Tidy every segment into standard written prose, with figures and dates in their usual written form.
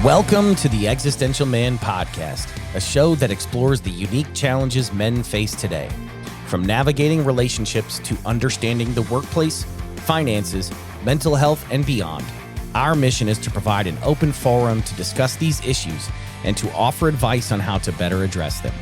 Welcome to the Existential Man podcast, a show that explores the unique challenges men face today. From navigating relationships to understanding the workplace, finances, mental health, and beyond, our mission is to provide an open forum to discuss these issues and to offer advice on how to better address them.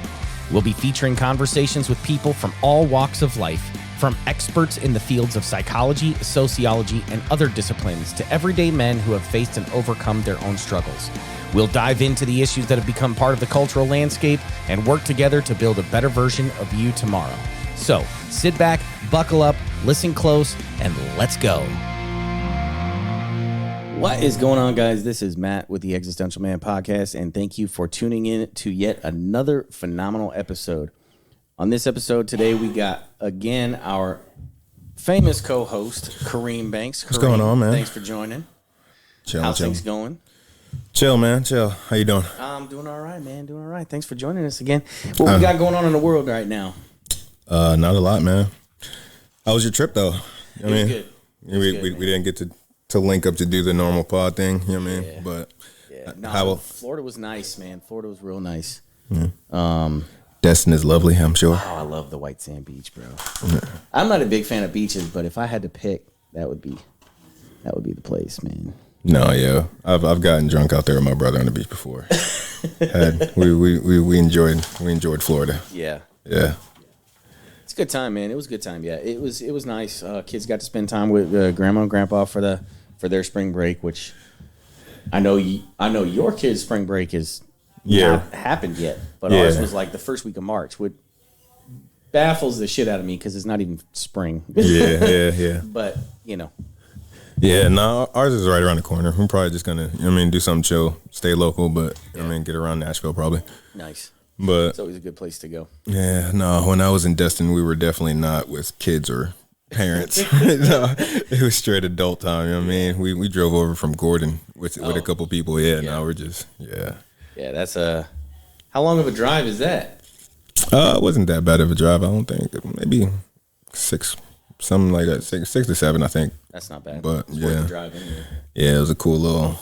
We'll be featuring conversations with people from all walks of life, from experts in the fields of psychology, sociology, and other disciplines to everyday men who have faced and overcome their own struggles. We'll dive into the issues that have become part of the cultural landscape and work together to build a better version of you tomorrow. So sit back, buckle up, listen close, and let's go. What is going on, guys? This is Matt with the Existential Man podcast, and thank you for tuning in to yet another phenomenal episode. On this episode today, we got, again, our famous co-host, Kareem Banks. What's going on, man? Thanks for joining. How's things going? Chill, man. Chill. How you doing? I'm doing all right, man. Doing all right. Thanks for joining us again. What we got going on in the world right now? Not a lot, man. How was your trip, though? It was good. We didn't get to link up to do the normal pod thing, you know what I mean? Yeah. But No, Florida was nice, man. Florida was real nice. Destin is lovely, I'm sure. Oh, I love the white sand beach, bro. I'm not a big fan of beaches, but if I had to pick, that would be the place, man. No, yeah. I've gotten drunk out there with my brother on the beach before. We enjoyed Florida. Yeah. Yeah. It's a good time, man. It was a good time. Yeah, it was nice. Kids got to spend time with grandma and grandpa for their spring break, which I know your kids' spring break is not happened yet, but ours was like the first week of March, which baffles the shit out of me because it's not even spring. Yeah. But you know. Yeah, no, ours is right around the corner. We're probably just gonna, do something chill, stay local, but get around Nashville probably. Nice. But it's always a good place to go. Yeah, no, when I was in Destin, we were definitely not with kids or parents. No, it was straight adult time, you know what I mean? We drove over from Gordon with a couple people, now we're just, Yeah, that's how long of a drive is that? It wasn't that bad of a drive, I don't think. Maybe 6, something like that, 6 to 7, I think. That's not bad. But it's worth the drive anyway. Yeah, it was a cool little.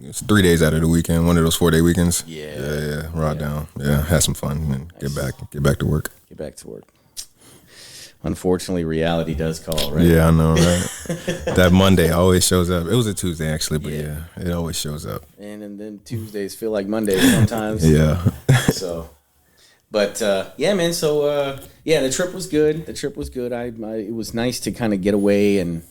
It's 3 days out of the weekend, one of those 4-day weekends. Yeah. Ride down. Yeah, have some fun and get back to work. Get back to work. Unfortunately, reality does call, right? Yeah, I know, right? That Monday always shows up. It was a Tuesday, actually, but it always shows up. And then Tuesdays feel like Mondays sometimes. Yeah. So, but man. So the trip was good. It was nice to kind of get away and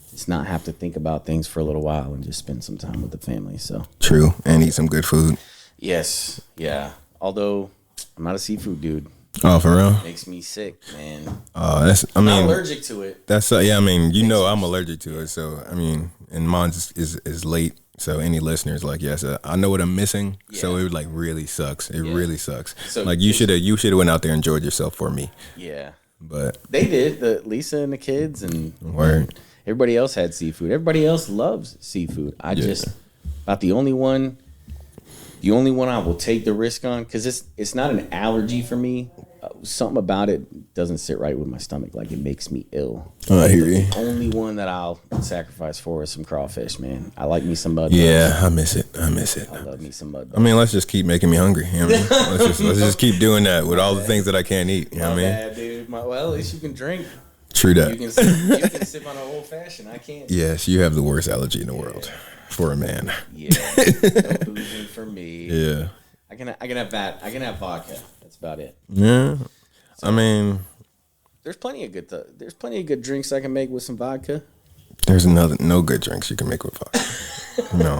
just not have to think about things for a little while and just spend some time with the family. So true, and eat some good food. Yes, yeah. Although I'm not a seafood dude. Oh, for real? Makes me sick, man. I'm not allergic to it. That's I'm allergic to it. So and mine is late. So any listeners, I know what I'm missing. Yeah. So it really sucks. It really sucks. So you should have went out there and enjoyed yourself for me. Yeah, but they did. Lisa and the kids and Word. Everybody else had seafood. Everybody else loves seafood. I just about the only one I will take the risk on, because it's not an allergy for me. Something about it doesn't sit right with my stomach. Like, it makes me ill. Oh, I hear you. The only one that I'll sacrifice for is some crawfish, man. I like me some mud. Yeah, I miss it. I love me some mud. Let's just keep making me hungry. You know what I mean? let's just keep doing that with all the things that I can't eat. You know what I mean? Bad, dude. Well, at least you can drink. True that. You can sip on an old fashioned. I can't. Yes, you have the worst allergy in the world for a man. Yeah, no boozing for me. Yeah, I can have that. I can have vodka. That's about it. Yeah, so, there's plenty of good drinks I can make with some vodka. There's no good drinks you can make with vodka. No,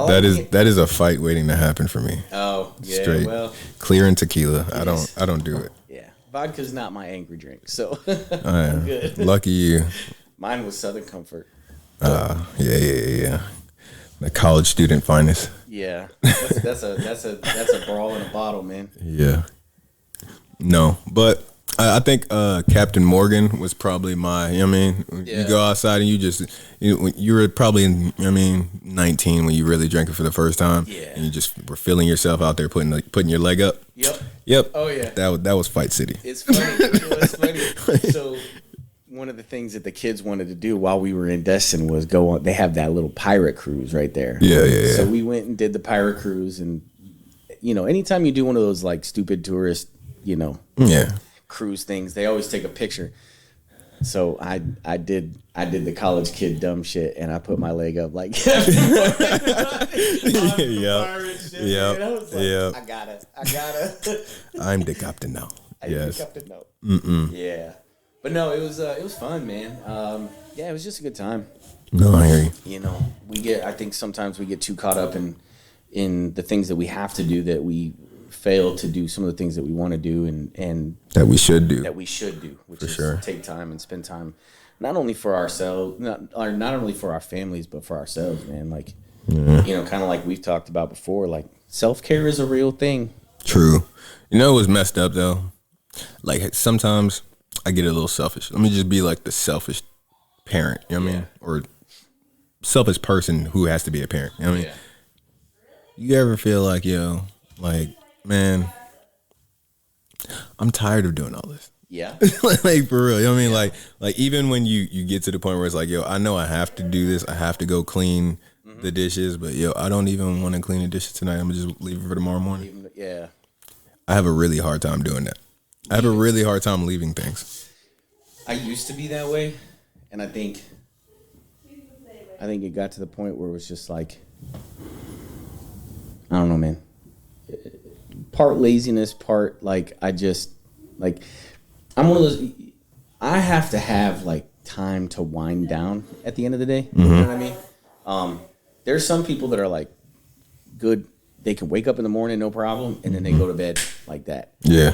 that is a fight waiting to happen for me. Oh, yeah. Straight, clear and tequila. I don't do it. Yeah, vodka's not my angry drink, so I'm good. Lucky you. Mine was Southern Comfort. Yeah. The college student finest. Yeah, that's a brawl in a bottle, man. Yeah. No, but I think Captain Morgan was probably my. You go outside and you were probably 19 when you really drank it for the first time. Yeah. And you just were feeling yourself out there putting your leg up. Yep. Oh yeah. That was Fight City. It's funny. So one of the things that the kids wanted to do while we were in Destin was go on. They have that little pirate cruise right there. Yeah. So we went and did the pirate cruise, and anytime you do one of those like stupid tourist, cruise things, they always take a picture. So I did the college kid dumb shit, and I put my leg up like I gotta. I'm the captain now. Yes. Yeah. But no, it was fun, man. It was just a good time. No, I hear you. I think sometimes we get too caught up in the things that we have to do that we fail to do some of the things that we want to do and that we should do. Which is take time and spend time not only for ourselves, not only for our families, but for ourselves, man. Like kind of like we've talked about before, like self-care is a real thing. True. It was messed up though. Like sometimes I get a little selfish. Let me just be like the selfish parent, you know what I mean? Or selfish person who has to be a parent, you know what I mean? You ever feel like, man, I'm tired of doing all this. Yeah. Like for real, you know what I mean? Like even when you get to the point where it's like, I know I have to do this. I have to go clean the dishes, but I don't even want to clean the dishes tonight. I'm gonna just leave it for tomorrow morning. Yeah. I have a really hard time doing that. I have a really hard time leaving things. I used to be that way, and I think it got to the point where it was just like, I don't know, man. Part laziness, part like I'm one of those. I have to have like time to wind down at the end of the day. You know what I mean? There's some people that are like good. They can wake up in the morning, no problem, and then they go to bed like that. Yeah.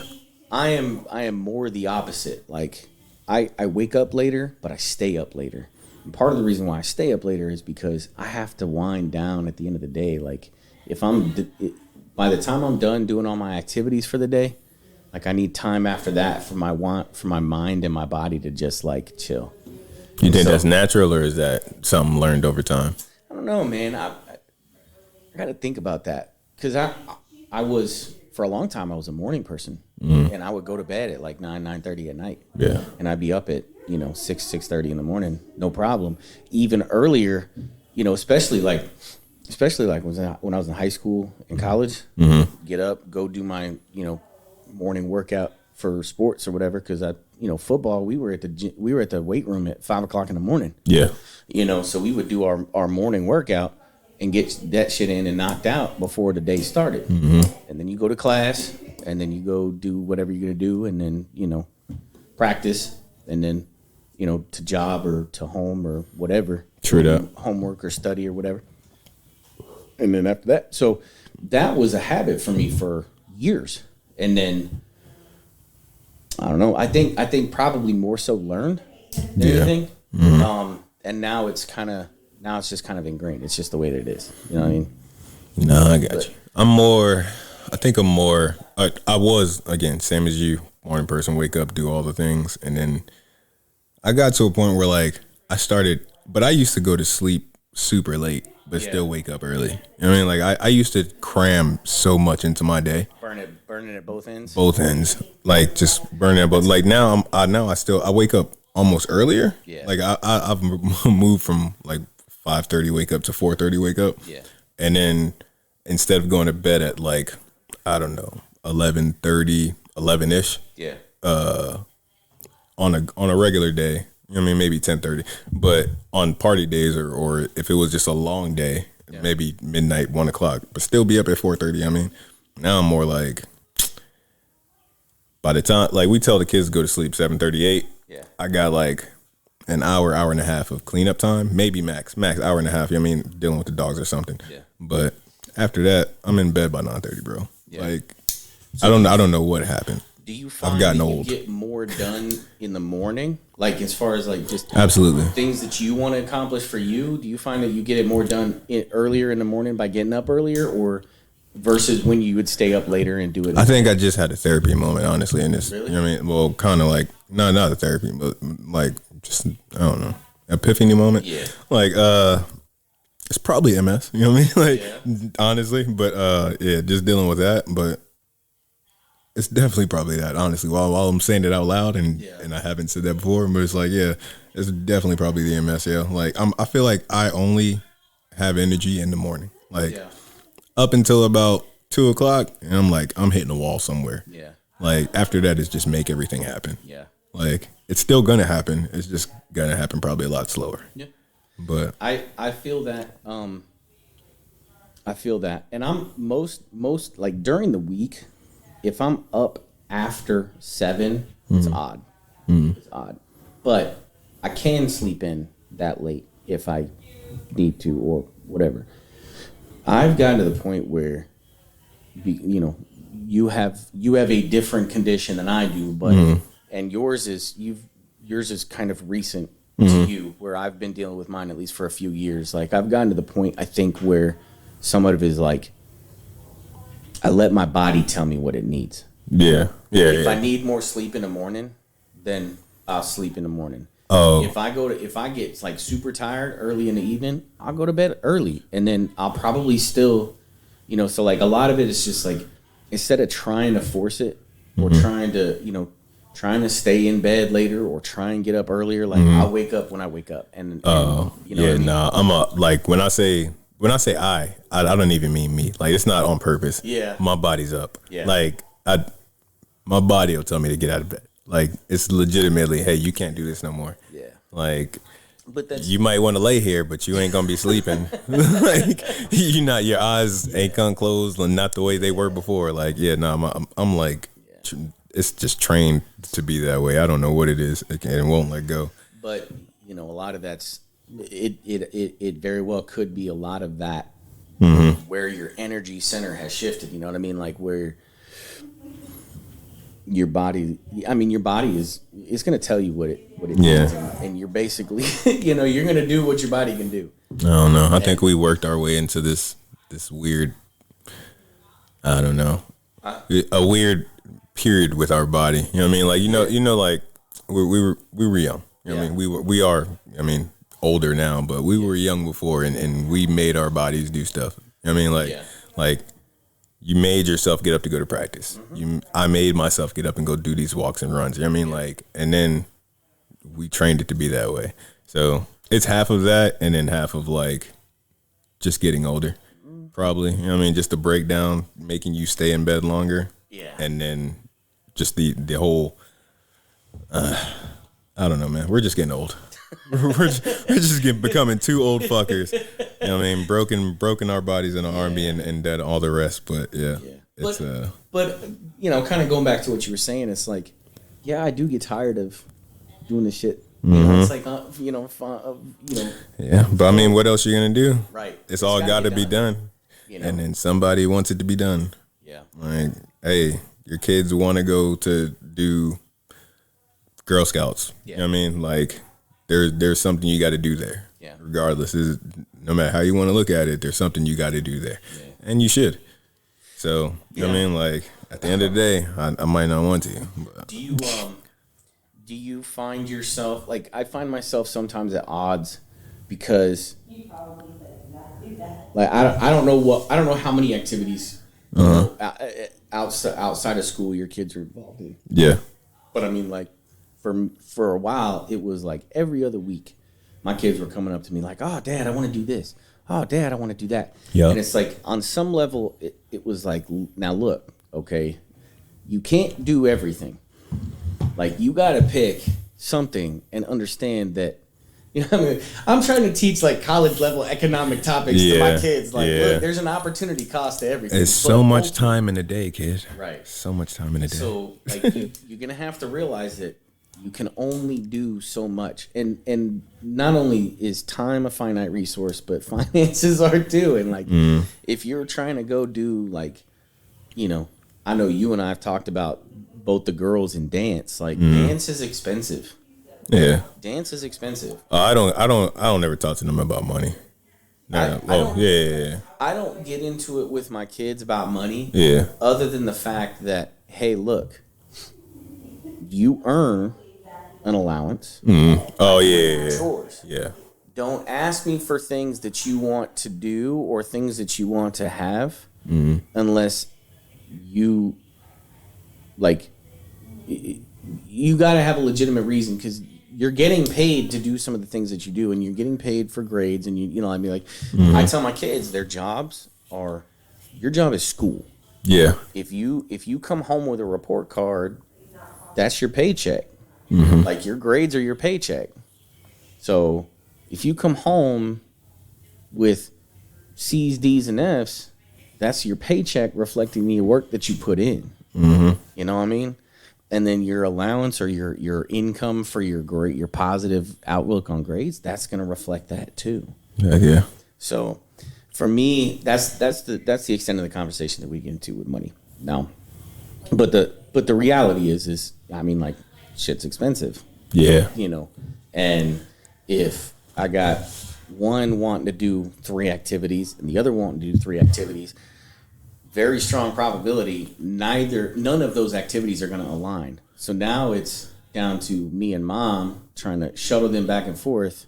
I am more the opposite. Like I wake up later, but I stay up later. And part of the reason why I stay up later is because I have to wind down at the end of the day. Like by the time I'm done doing all my activities for the day, like I need time after that for my mind and my body to just like chill. You think that's natural, or is that something learned over time? I don't know, man. I got to think about that, because I was, for a long time, I was a morning person, and I would go to bed at like 9:30 at night. Yeah. And I'd be up at 6:30 in the morning, no problem. Even earlier, especially like when I was in high school and college. Get up, go do my morning workout for sports or whatever, because football, we were at the weight room at 5:00 in the morning. Yeah. So we would do our morning workout and get that shit in and knocked out before the day started. And then you go to class, and then you go do whatever you're going to do, and then, practice, and then, to job or to home or whatever. True that. Homework or study or whatever. And then after that, so that was a habit for me for years. And then, I don't know, I think probably more so learned than anything. And now it's just kind of ingrained. It's just the way that it is. You know what I mean? No, I got you. I was, again, same as you, morning person, wake up, do all the things. And then I got to a point where like I used to go to sleep super late, but still wake up early. You know what I mean? Like I used to cram so much into my day. Burning at both ends? Both ends. Like just burning at both. Like now I wake up almost earlier. Yeah. Like I've moved from like 5:30 wake up to 4:30 wake up. Yeah. And then instead of going to bed at like, I don't know, 11:30, 11-ish. Yeah. On a regular day, you know what I mean, maybe 10:30. But on party days or if it was just a long day, maybe midnight, 1:00, but still be up at 4:30. I mean, now I'm more like, by the time, like we tell the kids to go to sleep 7:38. Yeah. I got like an hour and a half of cleanup time, maybe max hour and a half. You know what I mean, dealing with the dogs or something. Yeah. But after that, I'm in bed by 9:30, bro. Yeah. Like, I don't know what happened. Do you find that you get more done in the morning? Like as far as like just absolutely things that you want to accomplish for you, do you find that you get it more done earlier in the morning by getting up earlier, or versus when you would stay up later and do it? I think I just had a therapy moment, honestly, in this. Really? You know what I mean? Well, kind of like not a therapy, but like just, I don't know, epiphany moment. Yeah. Like it's probably MS. You know what I mean? Like honestly, but just dealing with that. But it's definitely probably that. Honestly, while I'm saying it out loud, and I haven't said that before, but it's like, yeah, it's definitely probably the MS. Yeah, like I feel like I only have energy in the morning, like up until about 2 o'clock, and I'm hitting a wall somewhere. Yeah. Like after that, it's just make everything happen. Yeah. Like it's still gonna happen. It's just gonna happen probably a lot slower. Yeah. But I feel that. I feel that, and I'm most like during the week, if I'm up after 7, it's odd. It's odd, but I can sleep in that late if I need to or whatever. I've gotten to the point where, you have a different condition than I do, but and yours is kind of recent to you, where I've been dealing with mine at least for a few years. Like I've gotten to the point, I think, where somewhat of it is like I let my body tell me what it needs. Yeah. If I need more sleep in the morning, then I'll sleep in the morning. Oh. If I get like super tired early in the evening, I'll go to bed early, and then I'll probably still, so like a lot of it is just like, instead of trying to force it or trying to stay in bed later or try and get up earlier, like I'll wake up when I wake up, and what I mean? I'm like when I say I don't even mean me. Like it's not on purpose. Yeah. My body's up. Yeah. Like my body will tell me to get out of bed. Like it's legitimately, hey, you can't do this no more. Yeah. Like, but you might want to lay here, but you ain't gonna be sleeping. Like your eyes ain't gonna close, not the way they were before. Like, I'm like, it's just trained to be that way. I don't know what it is. It won't let go. But a lot of that's it very well could be a lot of that where your energy center has shifted. You know what I mean? Like where your body is going to tell you what it needs, and you're basically you're going to do what your body can do. I don't know. I think we worked our way into this weird, I don't know, a weird period with our body. You know what I mean? Like like we were young. You know what I mean? We are. I mean, older now, but we were young before, and we made our bodies do stuff. You know what I mean? Like you made yourself get up to go to practice. I made myself get up and go do these walks and runs. You know what I mean? Like, and then we trained it to be that way. So it's half of that, and then half of like just getting older, probably. You know what I mean? Just the breakdown, making you stay in bed longer. Yeah. And then just the whole, I don't know, man. We're just getting old. we're just becoming two old fuckers. You know what I mean? Broken our bodies in the army and that all the rest. But it's but kind of going back to what you were saying, it's like, I do get tired of doing this shit. It's like Yeah, but I mean, what else you gonna do? Right. It's all got to be done. And then somebody wants it to be done. Yeah. Like, hey, your kids want to go to do Girl Scouts. You know what I mean? Like, there's something you got to do there. Yeah. Regardless, no matter how you want to look at it, there's something you got to do there, and you should. So, you know what I mean? Like, at the end of the day, I might not want to. But. Do you find yourself, like, I find myself sometimes at odds because, like, I don't know how many activities outside of school your kids are involved in. Yeah. But I mean, like, for a while, it was like every other week, my kids were coming up to me like, "Oh, Dad, I want to do this. Oh, Dad, I want to do that." Yeah. And it's like, on some level, it was like, now look, okay, you can't do everything. Like, you got to pick something and understand that, what I mean? I'm trying to teach, like, college level economic topics to my kids. Like, look, there's an opportunity cost to everything. It's so much time in a day, kid. Right. So much time in a day. So, like, you're going to have to realize that you can only do so much. And not only is time a finite resource, but finances are too. And, like, if you're trying to go do, like, I know you and I have talked about both the girls in dance. Like, dance is expensive. Yeah. Dance is expensive. I don't ever talk to them about money. I don't get into it with my kids about money. Yeah. Other than the fact that, hey, look, you earn an allowance. Oh yeah. Chores. Yeah. Don't ask me for things that you want to do or things that you want to have unless you Like, you got to have a legitimate reason, because you're getting paid to do some of the things that you do, and you're getting paid for grades. And you know, I mean, like, I tell my kids, your job is school. Yeah. If you come home with a report card, that's your paycheck. Like, your grades are your paycheck. So if you come home with C's, D's, and F's, that's your paycheck reflecting the work that you put in. You know what I mean? And then your allowance or your income for your positive outlook on grades, that's going to reflect that too. Yeah. So for me, that's the extent of the conversation that we get into with money now. But the reality is I mean, like, shit's expensive. Yeah. You know, and if I got one wanting to do 3 activities and the other wanting to do 3 activities, very strong probability none of those activities are going to align. So now it's down to me and mom trying to shuttle them back and forth,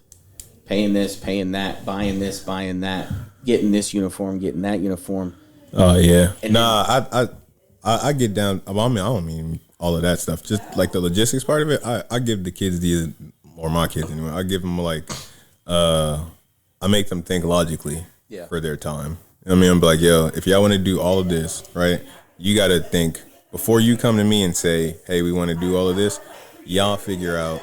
paying this, paying that, buying this, buying that, getting this uniform, getting that uniform. Oh yeah. And I get down. I don't mean all of that stuff. Just like the logistics part of it. I give the kids or my kids anyway. I give them like, I make them think logically for their time. I mean, I'm like, yo, if y'all want to do all of this, right, you got to think before you come to me and say, hey, we want to do all of this. Y'all figure out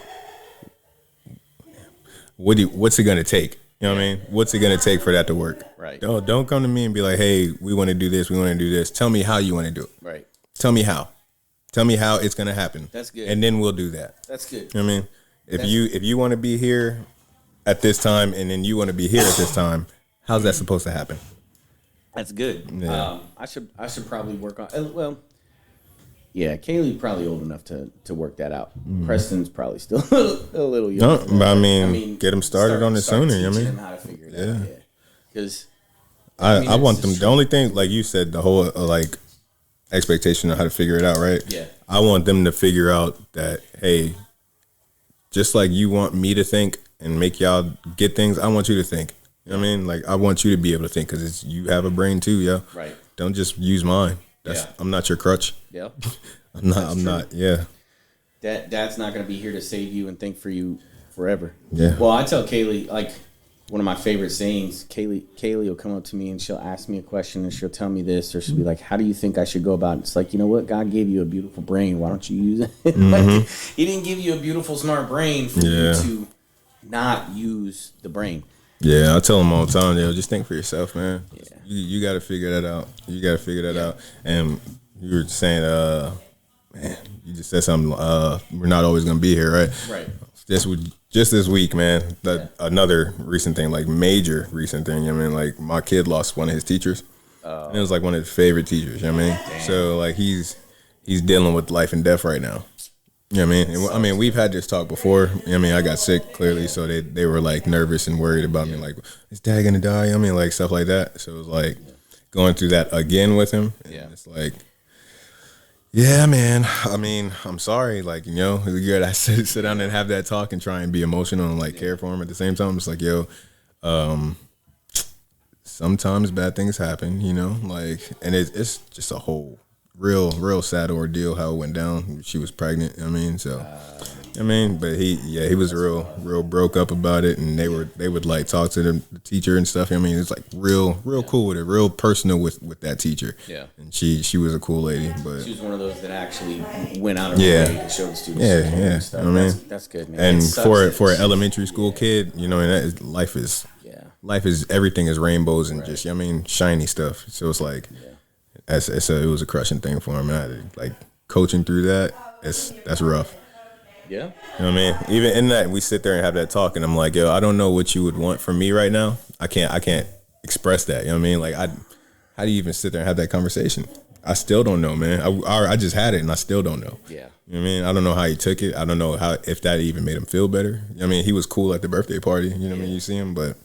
what's it going to take. You know what I mean? What's it going to take for that to work? Right. Don't come to me and be like, hey, we want to do this. We want to do this. Tell me how you want to do it. Right. Tell me how. Tell me how it's going to happen. That's good. And then we'll do that. That's good. You know what I mean? If you want to be here at this time and then you want to be here at this time, how's that supposed to happen? That's good. Yeah. I should probably work on. Well, yeah, Kaylee's probably old enough to work that out. Preston's probably still a little young. No, but I mean, get them started on it sooner. You know what I mean? How to figure it out. Yeah. Because I want them. The only thing, like you said, the whole like expectation of how to figure it out, right? Yeah. I want them to figure out that, hey, just like you want me to think and make y'all get things, I want you to think. You know what I mean? Like, I want you to be able to think, because you have a brain too, yo. Right. Don't just use mine. I'm not your crutch. Yeah. I'm not. Yeah. Dad's not going to be here to save you and think for you forever. Yeah. Well, I tell Kaylee, like, one of my favorite sayings, Kaylee will come up to me and she'll ask me a question and she'll tell me this, or she'll be like, how do you think I should go about it? It's like, you know what? God gave you a beautiful brain. Why don't you use it? Like, he didn't give you a beautiful, smart brain for you to not use the brain. Yeah, I tell them all the time, yo, just think for yourself, man. Yeah. You got to figure that out. You got to figure that out. And you were saying, man, you just said something, we're not always going to be here, right? Right. Just this week, man, another recent thing, like major recent thing, I mean, like my kid lost one of his teachers. And it was like one of his favorite teachers, you know what I mean? Damn. So like he's dealing with life and death right now. You know what I mean? And, I mean, we've had this talk before. I mean, I got sick, clearly, so they were, like, nervous and worried about me, like, is Dad going to die? I mean, like, stuff like that. So it was, like, going through that again with him. Yeah. It's like, yeah, man, I mean, I'm sorry. Like, you know, you got to sit down and have that talk and try and be emotional and, like, care for him at the same time. It's like, yo, sometimes bad things happen, you know? Like, and it's just a whole real sad ordeal how it went down. She was pregnant. I mean, so I mean, but he was real broke up about it, and they would like talk to the teacher and stuff. I mean, it's like real cool with it, real personal with that teacher. Yeah, and she was a cool lady, but she was one of those that actually went out of her way to show the students. Yeah. Stuff. I mean, that's good, man. And for an elementary school kid, you know, and life is everything is rainbows and just I mean shiny stuff. So it's like. It was a crushing thing for him, and I had to, like, coaching through that. That's rough. Yeah. You know what I mean? Even in that, we sit there and have that talk, and I'm like, yo, I don't know what you would want from me right now. I can't express that. You know what I mean? Like, how do you even sit there and have that conversation? I still don't know, man. I just had it, and I still don't know. Yeah. You know what I mean? I don't know how he took it. I don't know if that even made him feel better. You know what I mean? He was cool at the birthday party. You know what I mean? You see him, but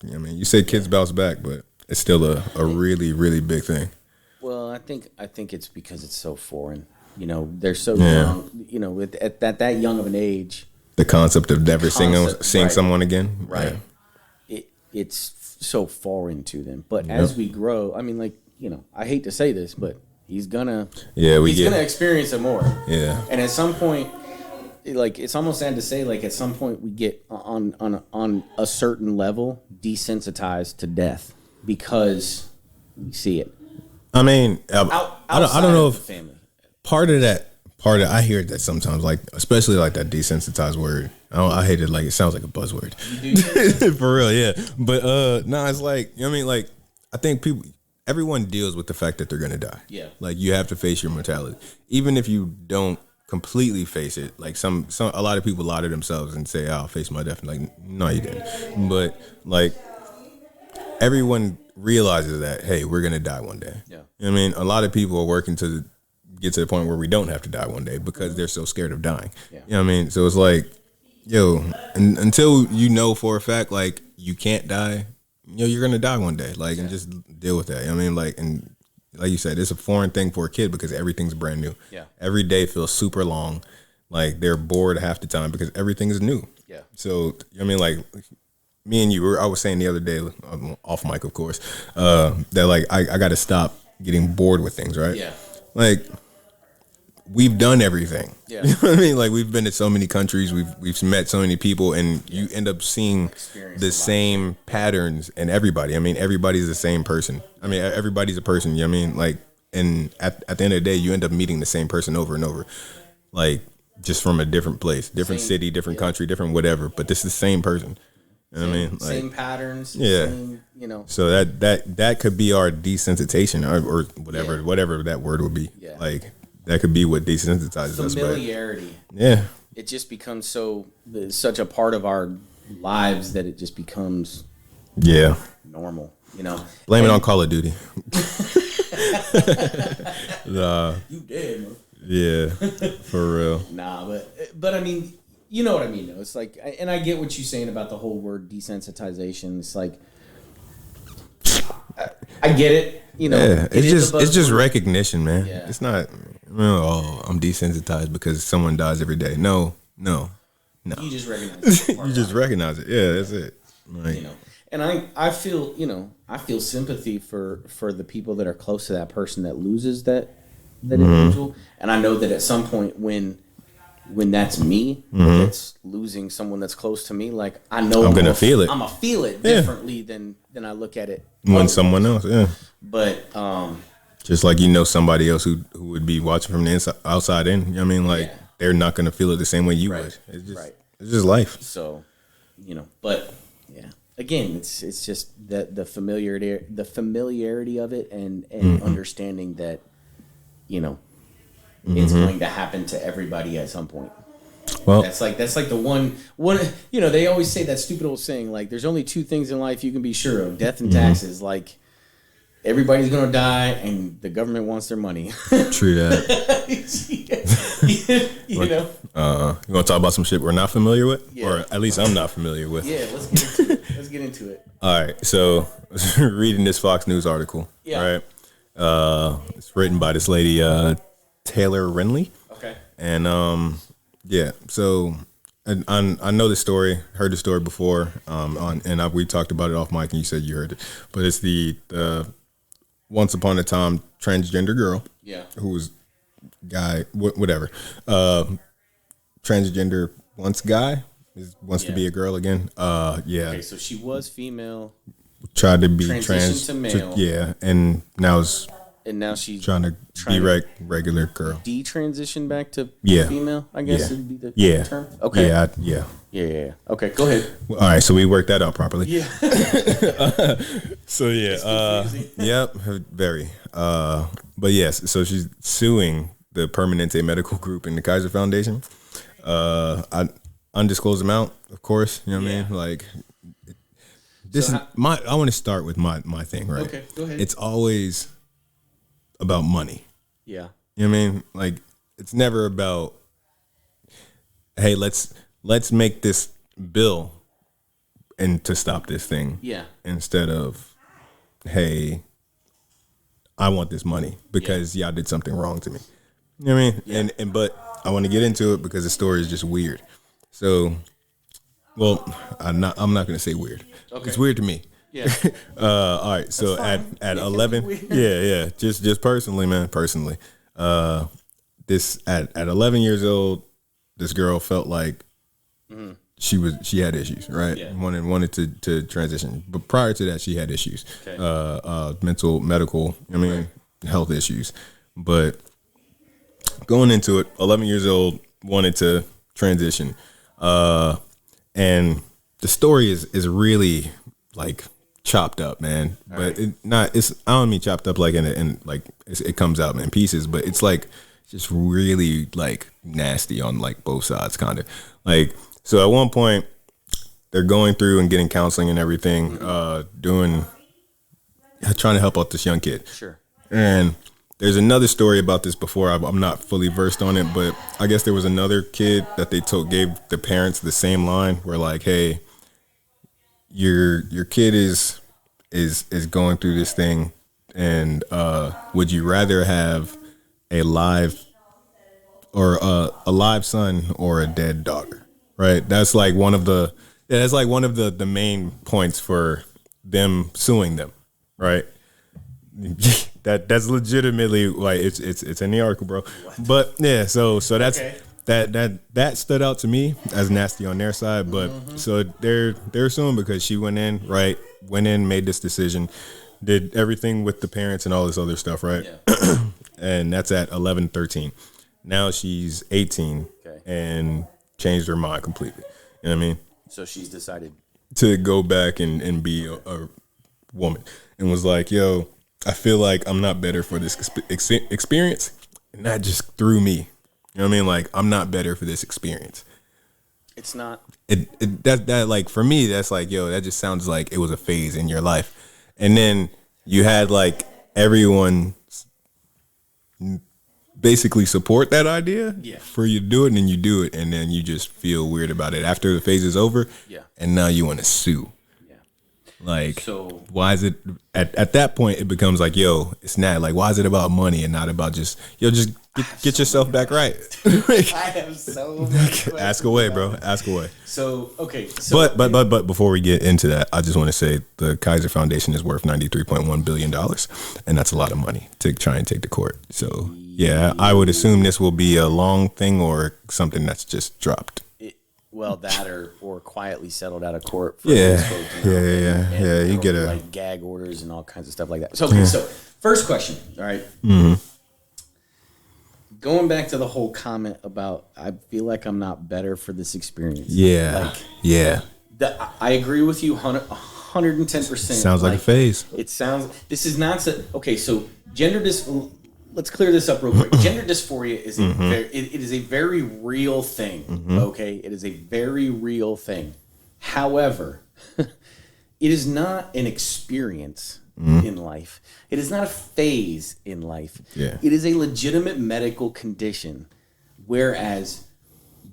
you know what I mean? You say kids bounce back, but it's still a really, really big thing. Well, I think it's because it's so foreign. You know, they're so young. You know, at that young of an age. The concept of never seeing someone again. Right. Yeah. It's so foreign to them. But as we grow, I mean, like, you know, I hate to say this, but he's gonna experience it more. Yeah. And at some point, like it's almost sad to say, like at some point we get on a certain level desensitized to death because we see it. I mean, I don't know if family. part of I hear that sometimes, like especially like that desensitized word. I hate it. Like it sounds like a buzzword. For real, yeah. But no, it's like, you know what I mean. Like I think everyone deals with the fact that they're gonna die. Yeah. Like you have to face your mortality, even if you don't completely face it. Like a lot of people lie to themselves and say, "I'll face my death." Like no, you didn't. But like everyone realizes that, hey, we're gonna die one day. Yeah. You know what I mean, a lot of people are working to get to the point where we don't have to die one day because they're so scared of dying. Yeah. You know what I mean? So it's like, yo, until you know for a fact, like you can't die, you're gonna die one day. Like, and just deal with that. You know what I mean? Like, and like you said, it's a foreign thing for a kid because everything's brand new. Yeah. Every day feels super long. Like they're bored half the time because everything is new. Yeah. So I mean, like me and you, I was saying the other day, off mic, of course, that like I got to stop getting bored with things, right? Yeah. Like we've done everything. Yeah. You know what I mean? Like we've been to so many countries, we've met so many people, and you end up seeing the same patterns in everybody. I mean, everybody's the same person. I mean, everybody's a person. You know what I mean? Like, and at the end of the day, you end up meeting the same person over and over, like just from a different place, different city, different country, different whatever. But this is the same person. You know what I mean? Like, same patterns. Yeah. Same, So that could be our desensitization or whatever that word would be. Yeah. Like that could be what desensitizes us. Familiarity. Yeah. It just becomes such a part of our lives that it just becomes normal. Blame it on Call of Duty. You did, man. Yeah, for real. Nah, but I mean, you know what I mean, though. It's like, and I get what you're saying about the whole word desensitization. It's like, I get it. It's just recognition, man. Yeah. It's not, I'm desensitized because someone dies every day. No. You just recognize it. You just recognize it. Yeah, that's it. Like, and I feel sympathy for the people that are close to that person that loses that individual. And I know that at some point when that's me, that's losing someone that's close to me, like I know I'm gonna feel it. I'm gonna feel it differently than I look at it when someone else. Yeah. But just like somebody else who would be watching from the outside in. You know what I mean? Like they're not gonna feel it the same way you would. It's just life. So, but yeah. Again, it's just the familiarity of it and understanding that it's going to happen to everybody at some point. Well, that's like the one. They always say that stupid old saying, like, there's only two things in life you can be sure of: death and taxes. Like, everybody's gonna die, and the government wants their money. True that. You want to talk about some shit we're not familiar with, or at least I'm not familiar with? Yeah, let's get into it. All right, so reading this Fox News article. Yeah. Right. It's written by this lady, Taylor Renley. Okay. And so I know the story, heard the story before, we talked about it off mic, and you said you heard it, but it's the once upon a time transgender girl, who was guy, whatever, transgender once guy wants to be a girl again. Okay, so she was female, tried to be transitioned to male, and now she's trying to be regular girl. Detransition back to female, I guess would be the term. Okay. Yeah. Okay, go ahead. All right, so we worked that out properly. Yeah. So yep, very. But yes, so she's suing the Permanente Medical Group and the Kaiser Foundation. Undisclosed amount, of course. You know what I mean? Like, I want to start with my thing, right? Okay, go ahead. It's always about money. Yeah. You know what I mean? Like, it's never about, hey, let's make this bill and to stop this thing. Yeah. Instead of, hey, I want this money because y'all did something wrong to me. You know what I mean? Yeah. But I want to get into it because the story is just weird. So, well, I'm not going to say weird. Okay. It's weird to me. Yeah. All right. So at 11, yeah. Just personally, man, this at 11 years old, this girl felt like she had issues, right? Yeah. Wanted to transition, but prior to that, she had issues, mental, medical, health issues. But going into it, 11 years old, wanted to transition, and the story is really like chopped up, man. But I don't mean chopped up like in like it comes out in pieces, but it's like just really like nasty on like both sides, kind of like. So at one point, they're going through and getting counseling and everything, trying to help out this young kid. Sure. And there's another story about this before. I'm not fully versed on it, but I guess there was another kid that they gave the parents the same line where like, hey, your kid is going through this thing, and would you rather have a live son or a dead daughter? Right. That's like one of the main points for them suing them. Right. That's legitimately like it's in the article, bro. But yeah, so that's that stood out to me as nasty on their side. But so they're suing because she went in, made this decision, did everything with the parents and all this other stuff, right? Yeah. And that's at 11, 13. Now she's 18 and changed her mind completely. You know what I mean? So she's decided to go back and be a woman, and was like, yo, I feel like I'm not better for this experience, and not just through me. You know what I mean? Like, I'm not better for this experience. It's not. That like, for me, that's like, yo, that just sounds like it was a phase in your life. And then you had like everyone basically support that idea for you to do it, and then you do it, and then you just feel weird about it after the phase is over. Yeah. And now you want to sue. Yeah. Like, so why is it at that point it becomes like, yo, it's not like, why is it about money and not about just get yourself back right? I have so many questions. Ask away, bro. Ask away. So okay. So but before we get into that, I just want to say the Kaiser Foundation is worth $93.1 billion, and that's a lot of money to try and take to court. So yeah, I would assume this will be a long thing or something that's just dropped. That or quietly settled out of court. For yeah. You get like gag orders and all kinds of stuff like that. So okay, so first question. All right. Mm-hmm. Going back to the whole comment about I feel like I'm not better for this experience. Yeah. I agree with you 110%. Sounds like a phase. It sounds. This is not so. Okay, so let's clear this up real quick. Gender dysphoria is it is a very real thing. Okay, it is a very real thing. However, it is not an experience in life. It is not a phase in life. Yeah. It is a legitimate medical condition, whereas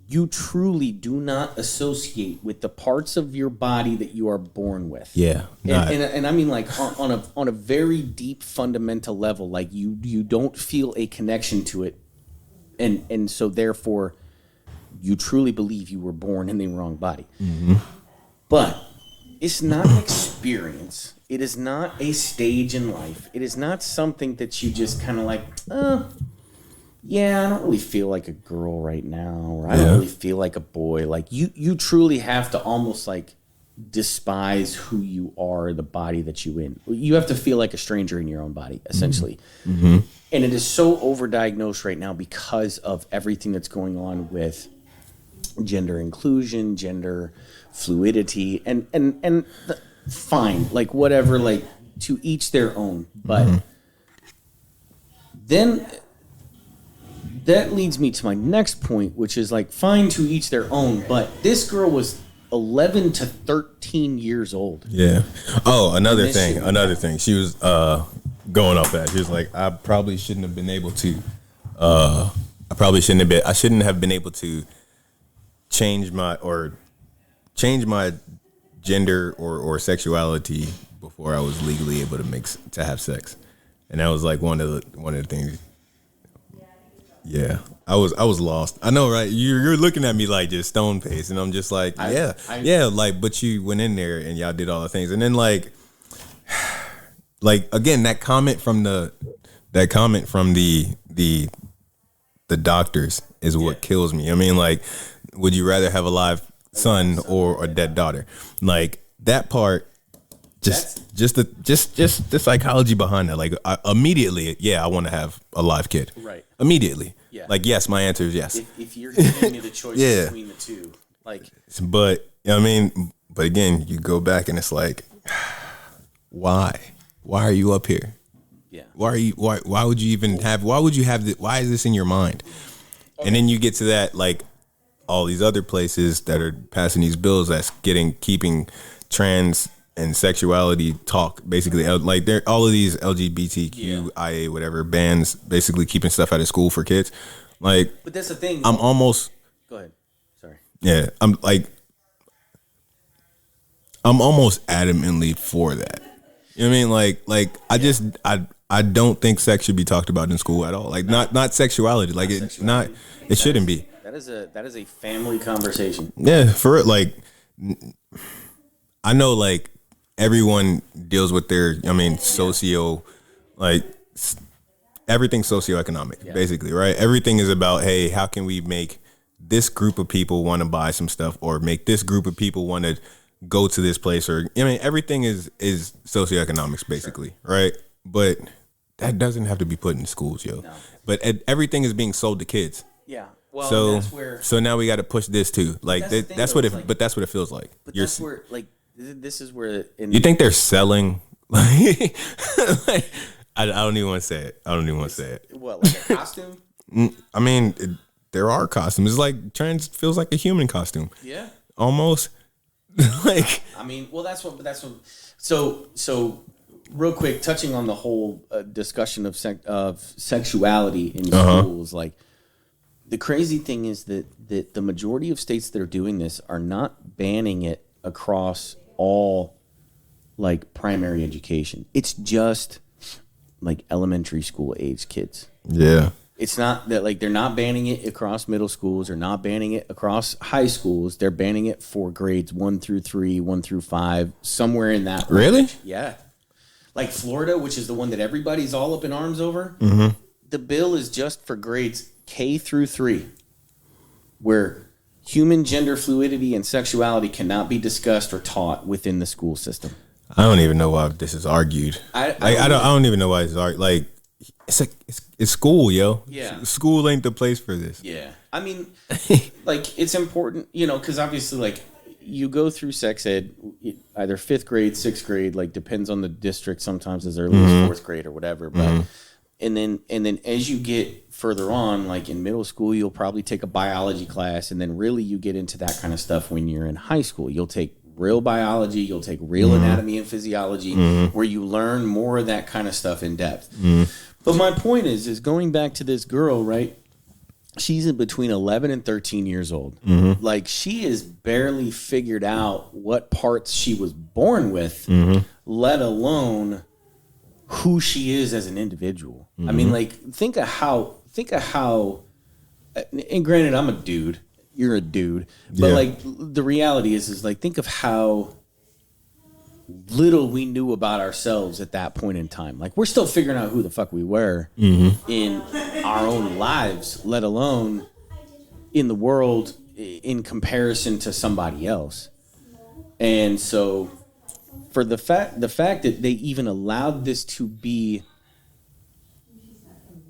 you truly do not associate with the parts of your body that you are born with. Yeah. And I mean, like on a very deep fundamental level, like you don't feel a connection to it. And so therefore you truly believe you were born in the wrong body. But it's not an experience. It is not a stage in life. It is not something that you just kind of like, yeah, I don't really feel like a girl right now, or I don't really feel like a boy. Like you truly have to almost like despise who you are, the body that you in. You have to feel like a stranger in your own body, essentially. And it is so overdiagnosed right now because of everything that's going on with gender inclusion, gender fluidity, and fine, like whatever, like to each their own. But then that leads me to my next point, which is like fine to each their own. But this girl was 11 to 13 years old. Yeah. Oh, another thing. She was going off that. She was like, I probably shouldn't have been able to. I shouldn't have been able to change my gender or sexuality before I was legally able to have sex, and that was like one of the things. Yeah, I was lost. I know, right? You're looking at me like just stone faced, and I'm just like, like, but you went in there and y'all did all the things, and then like like again, that comment from the doctors is what kills me. I mean, like, would you rather have a live son or a dead daughter? Like that part. Just the psychology behind that. Like immediately, I want to have a live kid. Right. Immediately. Yeah. Like yes, my answer is yes. If you're giving me the choice between the two, like. But I mean, but again, you go back and it's like, why? Why are you up here? Yeah. Why would you even have? Why would you have this? Why is this in your mind? Okay. And then you get to that, like all these other places that are passing these bills that's keeping trans and sexuality talk basically, like they're all of these LGBTQIA whatever bans basically keeping stuff out of school for kids. Like, but that's the thing. I'm almost. Go ahead. Sorry. Yeah, I'm almost adamantly for that. You know what I mean? Like I don't think sex should be talked about in school at all. Like not sexuality. Like it's not. It shouldn't be. That is a family conversation. Yeah, for it. Like I know, like. Everyone deals with their, socio, like everything's socioeconomic, basically, right? Everything is about, hey, how can we make this group of people want to buy some stuff, or make this group of people want to go to this place, or everything is socioeconomics, basically, right? But that doesn't have to be put in schools, yo. No. But everything is being sold to kids. Yeah. Well, so now we got to push this too. Like that's what it feels like. But that's where like. This is where you think they're selling. Like, I don't even want to say it. What, like a costume? I mean, there are costumes. It's like trans feels like a human costume. Yeah, almost. Like, I mean, well, that's what. So, real quick, touching on the whole discussion of sexuality in schools, like the crazy thing is that the majority of states that are doing this are not banning it across all like primary education. It's just like elementary school age kids. Yeah. It's not that like they're not banning it across middle schools or not banning it across high schools. They're banning it for grades 1 through 3, 1 through 5, somewhere in that range. Really? Yeah. Like Florida, which is the one that everybody's all up in arms over. Mm-hmm. The bill is just for grades K through 3, where human gender fluidity and sexuality cannot be discussed or taught within the school system. I don't even know why this is argued. I don't even know why it's argued. Like it's school, yo. Yeah, school ain't the place for this. Yeah, I mean, like it's important, because obviously, like you go through sex ed, either 5th grade, 6th grade, like depends on the district. Sometimes as early as 4th grade or whatever, but. And then as you get further on, like in middle school, you'll probably take a biology class. And then really you get into that kind of stuff when you're in high school. You'll take real biology, you'll take real anatomy and physiology, where you learn more of that kind of stuff in depth. But my point is going back to this girl, right? She's in between 11 and 13 years old. Like she has barely figured out what parts she was born with, let alone who she is as an individual. I mean, like, think of how, and granted, I'm a dude, you're a dude, but like the reality is like, think of how little we knew about ourselves at that point in time. Like, we're still figuring out who the fuck we were in our own lives, let alone in the world in comparison to somebody else. And so for the fact that they even allowed this to be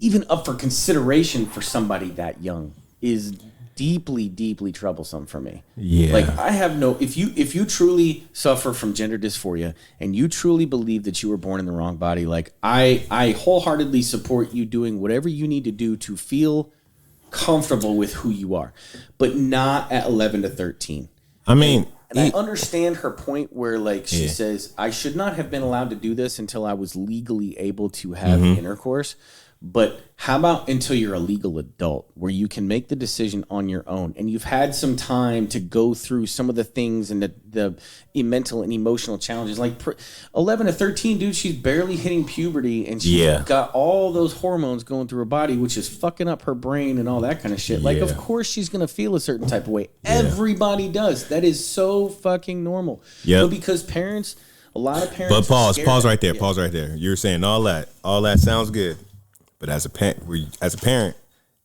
even up for consideration for somebody that young is deeply, deeply troublesome for me. Yeah. Like I have no, if you truly suffer from gender dysphoria and you truly believe that you were born in the wrong body, like I wholeheartedly support you doing whatever you need to do to feel comfortable with who you are, but not at 11 to 13. I mean, and I understand her point where, like, she says, I should not have been allowed to do this until I was legally able to have intercourse. But how about until you're a legal adult where you can make the decision on your own and you've had some time to go through some of the things and the mental and emotional challenges? Like 11 to 13, dude, she's barely hitting puberty and she's got all those hormones going through her body, which is fucking up her brain and all that kind of shit. Like, of course she's going to feel a certain type of way. Everybody does. That is so fucking normal. But because parents, A lot of parents. But pause right there. Yeah. Pause right there. You're saying all that sounds good, but as a parent,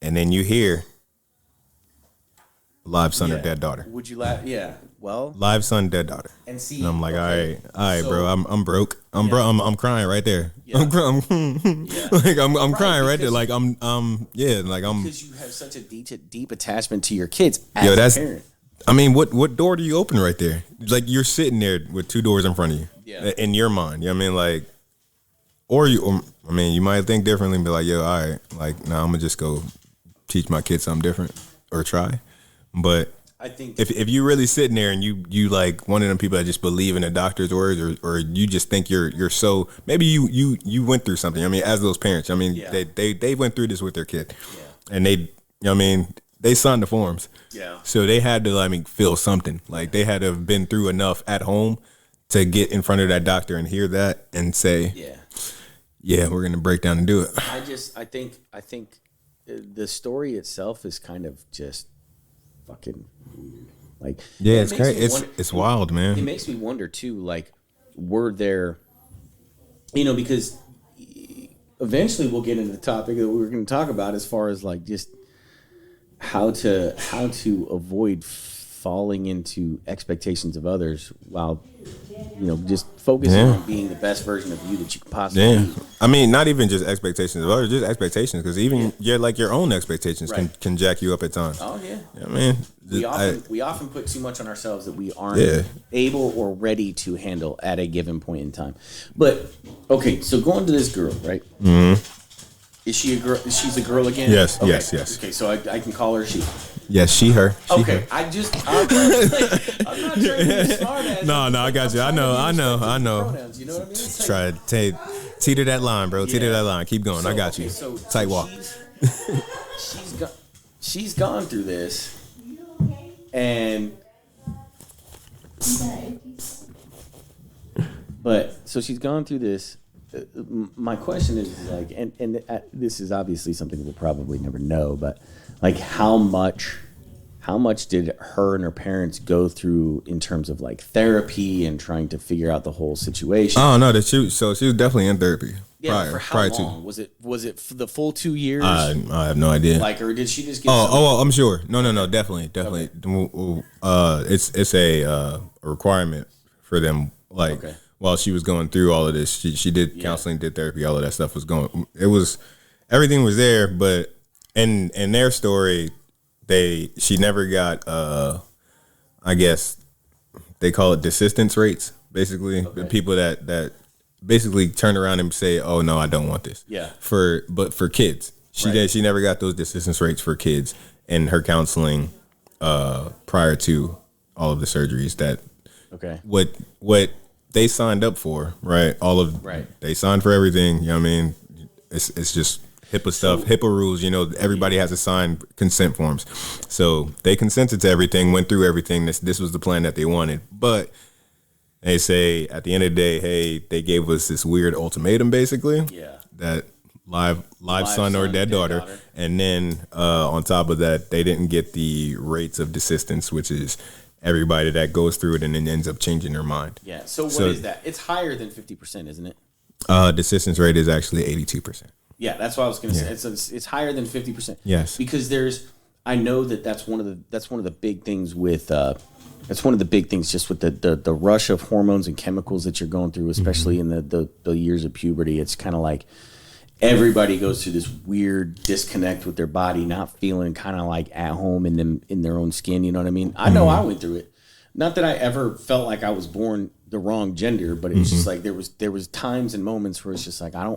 and then you hear live son or dead daughter. Would you laugh? Yeah. Well, live son, dead daughter. And see, and I'm like, all right, so, bro. I'm broke. I'm crying right there. Yeah. I'm crying right there. Like I'm because you have such a deep attachment to your kids as a parent. I mean, what door do you open right there? Like you're sitting there with two doors in front of you. Yeah. In your mind, you know what I mean, like, you might think differently and be like, yo, all right, like, nah, I'm gonna just go teach my kids something different or try. But I think if you're really sitting there and you like one of them people that just believe in the doctor's words or you just think you're so maybe you went through something. I mean, as those parents, I mean, they went through this with their kid, and they, you know what I mean, they signed the forms. Yeah. So they had to feel something. Like they had to have been through enough at home to get in front of that doctor and hear that and say, yeah, we're gonna break down and do it. I think the story itself is kind of just fucking weird. Like, yeah, it's crazy. It's wild, man. It makes me wonder too. Like, were there, because eventually we'll get into the topic that we were going to talk about as far as like just how to avoid falling into expectations of others while just focusing on being the best version of you that you can possibly be. I mean, not even just expectations of others, just expectations, because even your own expectations can jack you up at times. Oh yeah. I mean, we often put too much on ourselves that we aren't able or ready to handle at a given point in time. But okay, so going to this girl, right? Mm-hmm. Is she a girl? She's a girl again? Yes, okay. yes. Okay, so I can call her she. Yes, she, her. Okay, her. I'm not trying to be smart ass. No, I got you. I know. Pronouns, you know what I mean? Try to teeter that line, bro. Teeter that line. Keep going. I got you. Tight walk. She's gone through this, and so she's gone through this. My question is like, and this is obviously something we'll probably never know, but like how much did her and her parents go through in terms of like therapy and trying to figure out the whole situation? Oh no, she was definitely in therapy. Yeah, for how long? Was it for the full 2 years? I have no idea. Like, or did she just get? I'm sure. No, definitely. Okay. It's a requirement for them. Like. Okay. While she was going through all of this, she did counseling, did therapy, all of that stuff was going. Everything was there, but in their story, she never got. I guess they call it desistance rates. Basically, the people that basically turn around and say, "Oh no, I don't want this." Yeah. But for kids, she never got those desistance rates for kids in her counseling prior to all of the surgeries that. Okay. What they signed up for, right? They signed for everything. You know what I mean? It's just HIPAA stuff, HIPAA rules. Everybody has to sign consent forms. So they consented to everything, went through everything. This was the plan that they wanted. But they say at the end of the day, hey, they gave us this weird ultimatum, basically. Yeah. That live son or dead daughter. And then on top of that, they didn't get the rates of desistance, which is everybody that goes through it and then ends up changing their mind. Yeah. So what is that? It's higher than 50%, isn't it? Desistance rate is actually 82%. Yeah, that's what I was going to say. It's higher than 50%. Yes. Because I know that's one of the big things with that's one of the big things just with the rush of hormones and chemicals that you're going through, especially in the years of puberty. It's kind of like everybody goes through this weird disconnect with their body, not feeling kind of like at home in their own skin. You know what I mean? I know I went through it. Not that I ever felt like I was born the wrong gender, but it was just like there was times and moments where it's just like I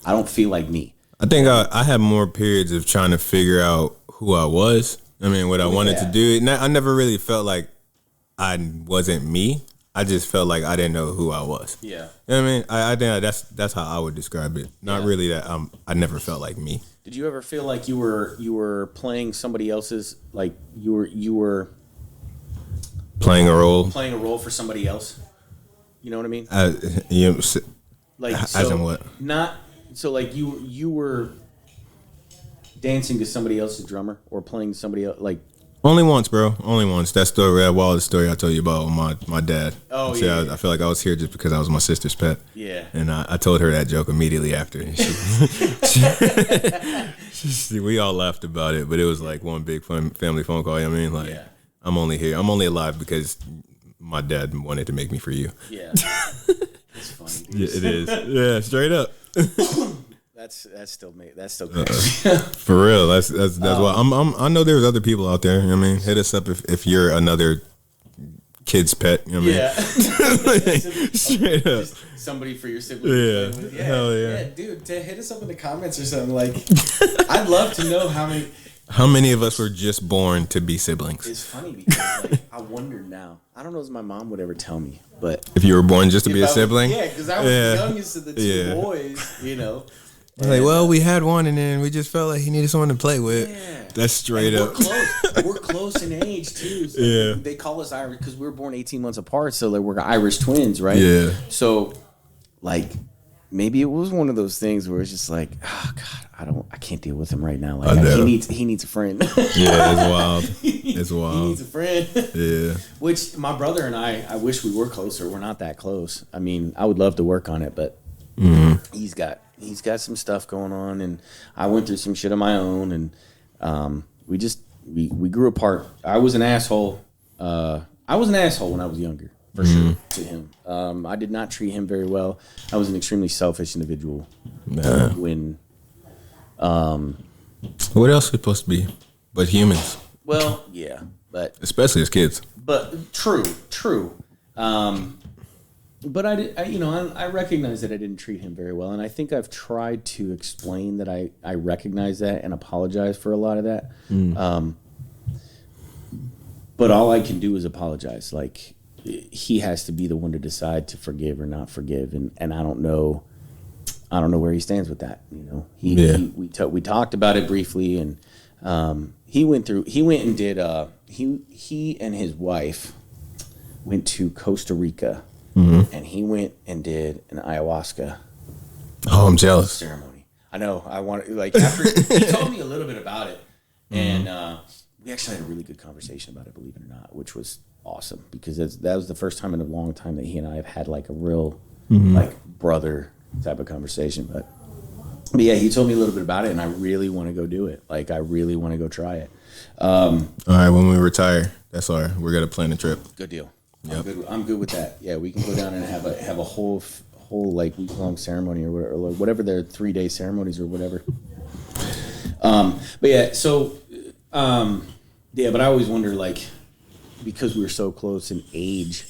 don't feel like me. I think I had more periods of trying to figure out who I was. I mean, what I wanted to do. I never really felt like I wasn't me. I just felt like I didn't know who I was. Yeah. You know what I mean? I think that's how I would describe it. Not really that I never felt like me. Did you ever feel like you were playing somebody else's, like you were playing a role for somebody else? You know what I mean? Like as in what? Not so like you were dancing to somebody else's drummer or playing somebody else, like Only once, bro. Only once. That story, that wildest story I told you about my dad. Oh, yeah. I feel like I was here just because I was my sister's pet. Yeah. And I told her that joke immediately after. We all laughed about it, but it was like one big family phone call. You know what I mean? Like, yeah. I'm only here. I'm only alive because my dad wanted to make me for you. Yeah. It's funny, dude. Yeah, it is. Yeah, straight up. That's still crazy. For real. That's why I know there's other people out there. You know what I mean? Hit us up if you're another kid's pet. You know what I mean? Straight up. Just somebody for your siblings. Yeah. Hell yeah. Yeah, dude, to hit us up in the comments or something. Like, I'd love to know how many of us were just born to be siblings. It's funny because like, I wonder now. I don't know if my mom would ever tell me, but if you were born just to be a sibling? Yeah, because I was the youngest of the two boys, you know. Like, well, we had one, and then we just felt like he needed someone to play with. Yeah. That's straight up. We're close in age, too. So yeah. They call us Irish because we were born 18 months apart, so like we're Irish twins, right? Yeah. So, like, maybe it was one of those things where it's just like, oh, God, I can't deal with him right now. Like, he needs a friend. Yeah, it's wild. It's wild. He needs a friend. Yeah. Which, my brother and I wish we were closer. We're not that close. I mean, I would love to work on it, but he's got some stuff going on, and I went through some shit on my own, and we grew apart. I was an asshole. I was an asshole when I was younger, for sure, to him. I did not treat him very well. I was an extremely selfish individual. When what else are we supposed to be but humans? Well, yeah, but especially as kids. But true. But I recognize that I didn't treat him very well, and I think I've tried to explain that I recognize that and apologize for a lot of that. But all I can do is apologize. Like, he has to be the one to decide to forgive or not forgive, and I don't know where he stands with that. You know, we talked about it briefly, and he went and did. He and his wife went to Costa Rica. And he went and did an ayahuasca. Oh, I'm jealous. Ceremony. I know. I want to, like, after he told me a little bit about it, and we actually had a really good conversation about it, believe it or not, which was awesome because that was the first time in a long time that he and I have had like a real like brother type of conversation. But yeah, he told me a little bit about it, and I really want to go do it. Like, I really want to go try it. All right, when we retire, we're gonna plan a trip. Good deal. Yep. I'm good with that. Yeah, we can go down and have a whole like week-long ceremony or whatever their 3-day ceremonies or whatever. But yeah, so but I always wonder, like, because we were so close in age,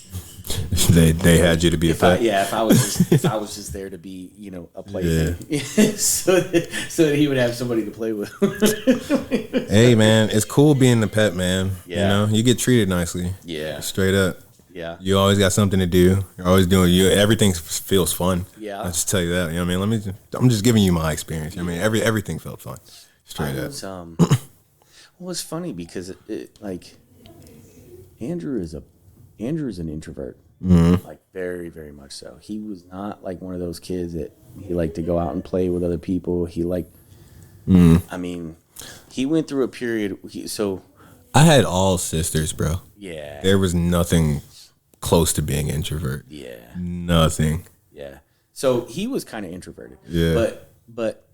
they had you to be a pet. If I was just there to be, you know, a plaything, so that he would have somebody to play with. Hey man, it's cool being the pet, man. Yeah. You know, you get treated nicely. Yeah, straight up. Yeah, you always got something to do. You're always doing everything feels fun. Yeah, I'll just tell you that. You know what I mean? I'm just giving you my experience. I mean, everything felt fun. Straight up. Well, it's funny because like Andrew is an introvert. Like, very, very much so. He was not like one of those kids that he liked to go out and play with other people. He liked, I mean, he went through a period. I had all sisters, bro. Yeah. There was nothing close to being introvert. Yeah. Nothing. Yeah. So he was kind of introverted. Yeah. But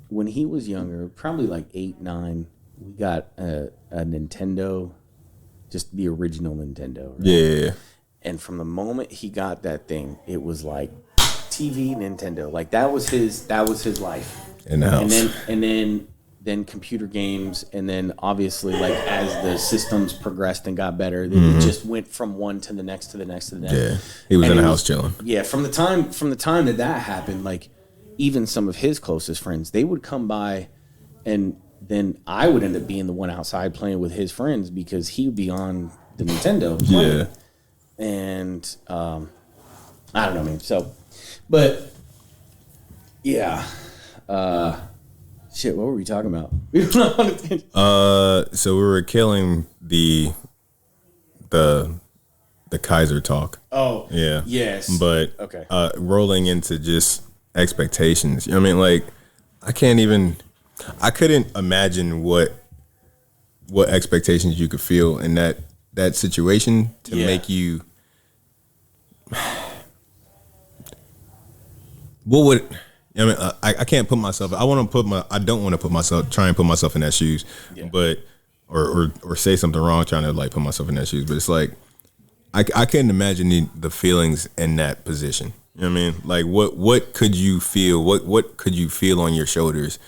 when he was younger, probably like 8, 9, we got a Nintendo. Just the original Nintendo. Right? Yeah. And from the moment he got that thing, it was like TV, Nintendo. Like, that was his life. In the house. And then computer games, and then obviously, like, as the systems progressed and got better, then it just went from one to the next to the next to the next. Yeah. He was in the house chilling. Yeah, from the time that happened, like, even some of his closest friends, they would come by, and then I would end up being the one outside playing with his friends because he would be on the Nintendo playing. Yeah. And I don't know, man. So, but yeah. Shit, what were we talking about? So we were killing the Kaiser talk. Oh. Yeah. Yes. But okay. Rolling into just expectations. I mean, like, I can't even I couldn't imagine what expectations you could feel in that situation to make you. What would I mean? I can't put myself. I don't want to try and put myself in that shoes, but or say something wrong trying to like put myself in that shoes. But it's like I couldn't imagine the feelings in that position. You know what I mean? Like what could you feel? What could you feel on your shoulders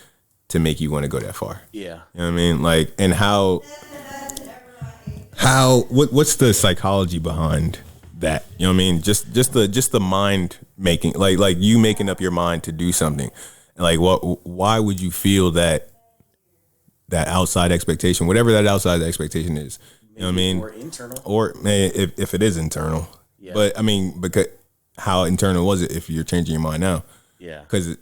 to make you want to go that far? Yeah. You know what I mean? Like, and what's the psychology behind that? You know what I mean? Just the mind making, like you making up your mind to do something. Like why would you feel that outside expectation, whatever that outside expectation is? You know what I mean? Or internal. Or if it is internal. Yeah. But I mean, because how internal was it if you're changing your mind now? Yeah. Because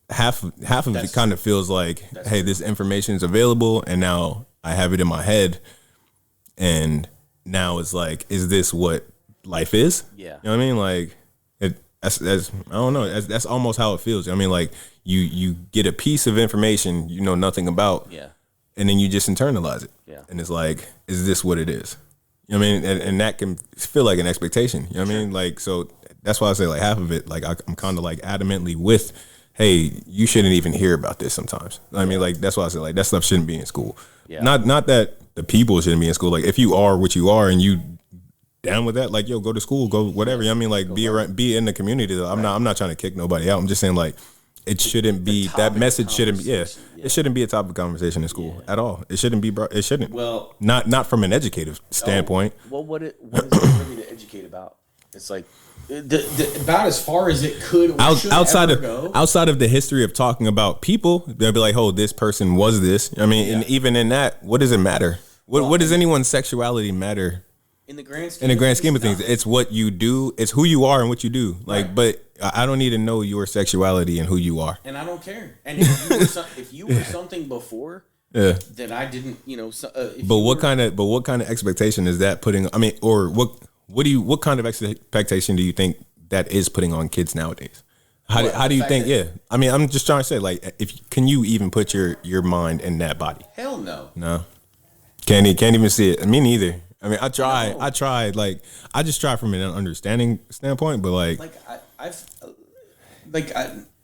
half of it kind of feels like, hey, this information is available, and now I have it in my head, and now it's like, is this what life is? Yeah. You know what I mean? Like, that's I don't know. That's almost how it feels. I mean, like you get a piece of information you know nothing about, and then you just internalize it. Yeah. And it's like, is this what it is? You know what I mean? And that can feel like an expectation. You know what I mean? Like, so that's why I say like half of it, like I'm kind of like adamantly with, hey, you shouldn't even hear about this sometimes. I mean, like, that's why I say like that stuff shouldn't be in school. Yeah. Not that the people shouldn't be in school. Like, if you are what you are and you down with that, like, yo, go to school, go whatever. You know what I mean? Like, be in the community though. I'm not trying to kick nobody out. I'm just saying like, it shouldn't be, that message shouldn't be, it shouldn't be a topic of conversation in school at all. It shouldn't be, it shouldn't. Well, not from an educative standpoint. Well, what is it really to educate about? It's like, about as far as it could outside of the history of talking about people, they'll be like, oh, this person was this. I mean, and even in that, what does it matter? What does anyone's sexuality matter? In the grand scheme of things, it's what you do. It's who you are and what you do. Like, but I don't need to know your sexuality and who you are. And I don't care. And if you were something before, that I didn't, you know. But what kind of expectation is that putting? I mean, or what kind of expectation do you think that is putting on kids nowadays? How do you think? Yeah, I mean, I'm just trying to say, like, can you even put your mind in that body? Hell no. No, can't even see it. Me neither. I mean, I tried. Like, I just tried from an understanding standpoint, but like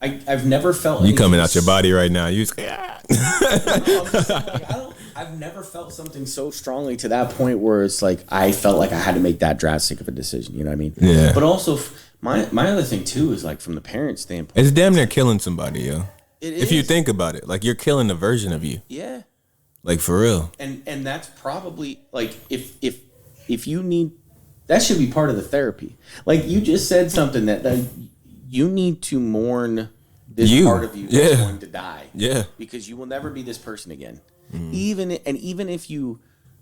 I've never felt you coming out your body right now. You just, I've never felt something so strongly to that point where it's like I felt like I had to make that drastic of a decision. You know what I mean? Yeah. But also, my other thing too is like from the parent standpoint, it's damn near killing somebody, yo. If you think about it, like, you're killing a version of you. Yeah. Like, for real. And that's probably like if you need, that should be part of the therapy. Like, you just said something that you need to mourn this part of you that's going to die. Yeah. Because you will never be this person again. Mm. Even if you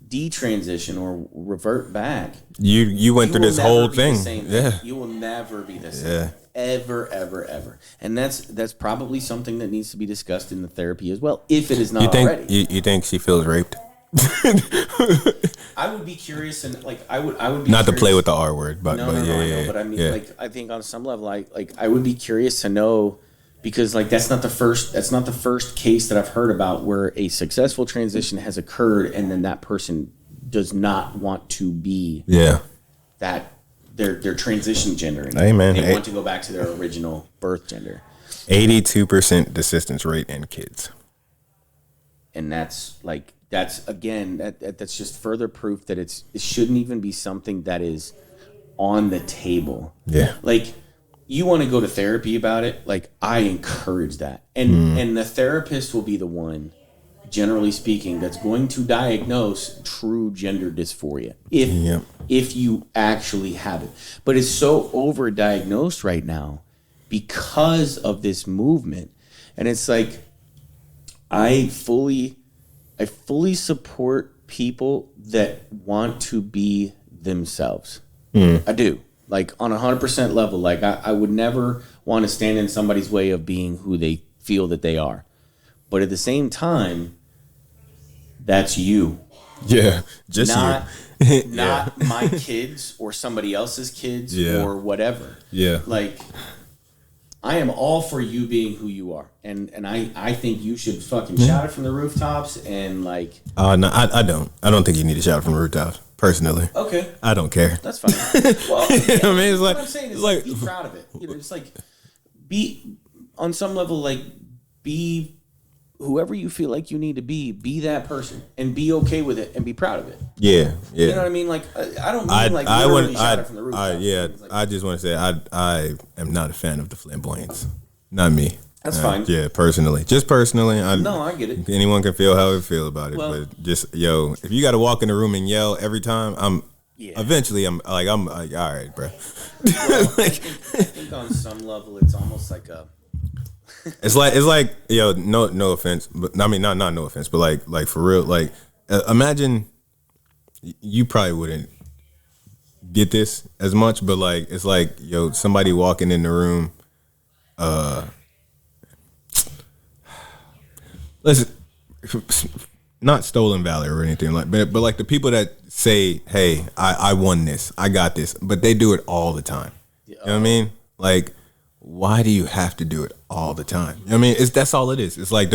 detransition or revert back, you went through this whole thing. Yeah. You will never be the same. Yeah. Ever. And that's probably something that needs to be discussed in the therapy as well, if it is not already. You think she feels raped? I would be curious, and like I would be not curious. to play with the R word, but no, I know, but I mean, like, I think on some level, I would be curious to know, because like that's not the first case that I've heard about where a successful transition has occurred and then that person does not want to be that their transition gender. Amen. They want to go back to their original birth gender. 82% desistance rate in kids, and that's just further proof that it shouldn't even be something that is on the table. Yeah, like, you want to go to therapy about it, like, I encourage that, and the therapist will be the one, generally speaking, that's going to diagnose true gender dysphoria if you actually have it. But it's so overdiagnosed right now because of this movement, and it's like I fully support people that want to be themselves. I do. Like, on 100% level. Like, I would never want to stand in somebody's way of being who they feel that they are. But at the same time, that's you. Yeah, just you. Not my kids or somebody else's kids or whatever. Yeah. Like, I am all for you being who you are, and I think you should fucking shout it from the rooftops and like. No, I don't. I don't think you need to shout it from the rooftops. Personally, okay, I don't care. That's fine. Well, I mean, it's like what I'm saying is like be proud of it. You know, it's like be on some level like be whoever you feel like you need to be that person and be okay with it and be proud of it. Yeah. You know what I mean? Like I don't mean like literally shout it from the rooftops. I just want to say I am not a fan of the flamboyance. Not me. That's fine. Yeah, personally. No, I get it. Anyone can feel how they feel about it. Well, but just, if you got to walk in the room and yell every time, eventually I'm like, all right, bro. Well, I think on some level it's almost like a. it's like, no offense, but I mean, not no offense, but like for real, like imagine you probably wouldn't get this as much, but like, it's like, somebody walking in the room, listen, not stolen valor or anything like, but like the people that say, "Hey, I won this, I got this," but they do it all the time. You know what I mean? Like, why do you have to do it all the time? You know what I mean, that's all it is. It's like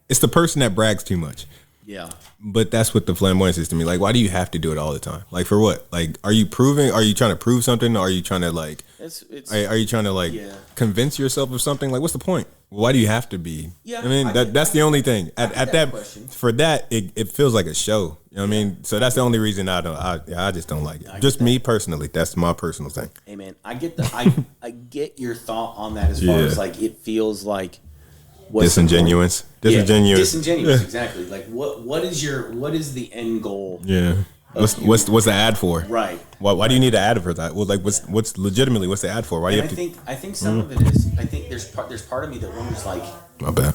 it's the person that brags too much. Yeah. But that's what the flamboyance is to me. Like, why do you have to do it all the time? Like, for what? Like, are you trying to prove something? Or are you trying to like, are you trying to like convince yourself of something? Like, what's the point? Why do you have to be? Yeah. I mean, that's the only thing. At that for that, it feels like a show. You know what I mean? So that's the only reason I just don't like it. Just me personally. That's my personal thing. Hey man, I get I get your thought on that as far as like it feels like disingenuous. Exactly. Like what is the end goal? Yeah. What's the ad for? Right. Why do you need an ad for that? Well, like what's legitimately what's the ad for? Why do you have to? I think some of it is. I think there's part of me that wonders like. My bad.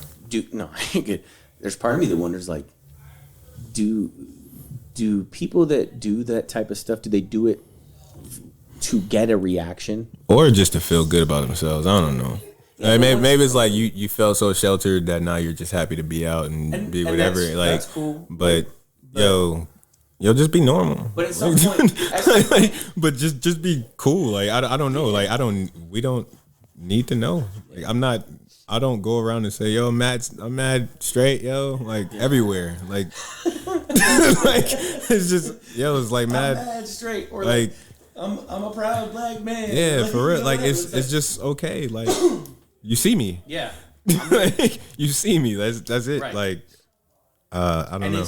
There's part of me that wonders like, do people that do that type of stuff, do they do it to get a reaction or just to feel good about themselves? I don't know. Yeah, maybe it's like you felt so sheltered that now you're just happy to be out and be whatever. That's cool. But just be normal. But at some point, but just be cool. Like I don't know. Like we don't need to know. Like I don't go around and say, I'm mad straight, like everywhere. Like like it's just it's like mad. I'm mad straight or like I'm a proud black man. Yeah, like, for real. Like it's just okay. Like you see me. Yeah. Like, you see me. That's it. Right. Like I don't know.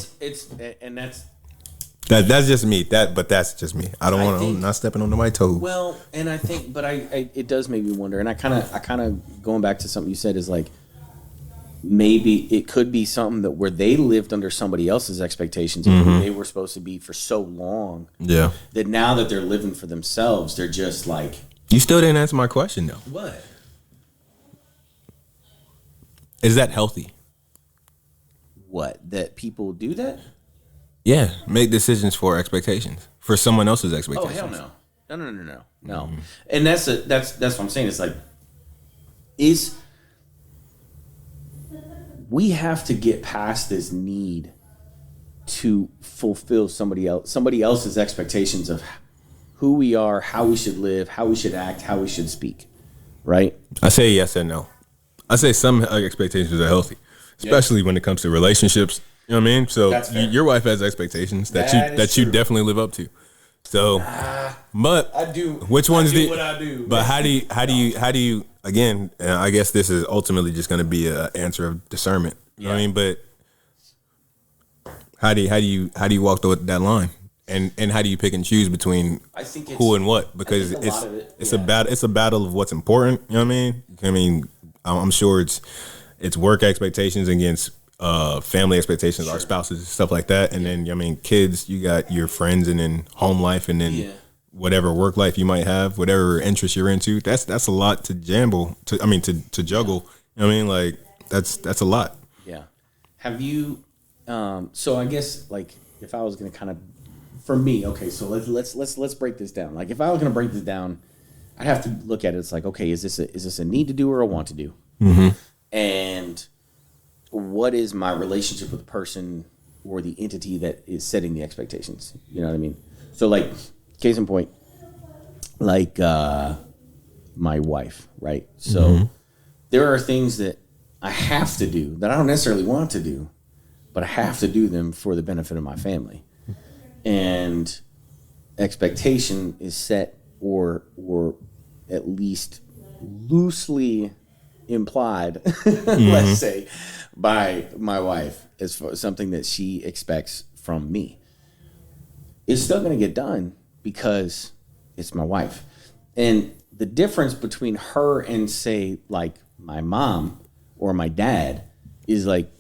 That's just me. But that's just me. I'm not stepping on nobody's toes. Well, and I think, but it does make me wonder. And I kind of going back to something you said is like maybe it could be something that where they lived under somebody else's expectations of who they were supposed to be for so long. Yeah. That now that they're living for themselves, they're just like. You still didn't answer my question though. What? Is that healthy? What? That people do that? Yeah, make decisions for expectations, for someone else's expectations. Oh hell no. Mm-hmm. And that's what I'm saying. It's like, we have to get past this need to fulfill somebody else's expectations of who we are, how we should live, how we should act, how we should speak. Right? I say yes and no. I say some expectations are healthy, especially when it comes to relationships. You know what I mean? So your wife has expectations that you definitely live up to. So, but I do. Which one's what I do? But how do you again? I guess this is ultimately just going to be an answer of discernment. You know what I mean? But how do you walk that line? And how do you pick and choose between who and what? Because it's a battle of what's important. You know what I mean? I'm sure it's work expectations against family expectations, our spouses, stuff like that. And then, kids, you got your friends, and then home life, and then whatever work life you might have, whatever interest you're into. That's a lot to juggle. You know what I mean? Like that's a lot. Yeah. Have you? So I guess like if I was going to kind of, for me, okay. So let's break this down. Like if I was going to break this down, I'd have to look at it. It's like, okay, is this a need to do or a want to do? Mm-hmm. And what is my relationship with the person or the entity that is setting the expectations? You know what I mean? So like, case in point, like my my wife, right? So there are things that I have to do that I don't necessarily want to do, but I have to do them for the benefit of my family. And expectation is set or at least loosely implied, let's say, by my wife as for something that she expects from me. It's still going to get done because it's my wife. And the difference between her and, say, like my mom or my dad is like,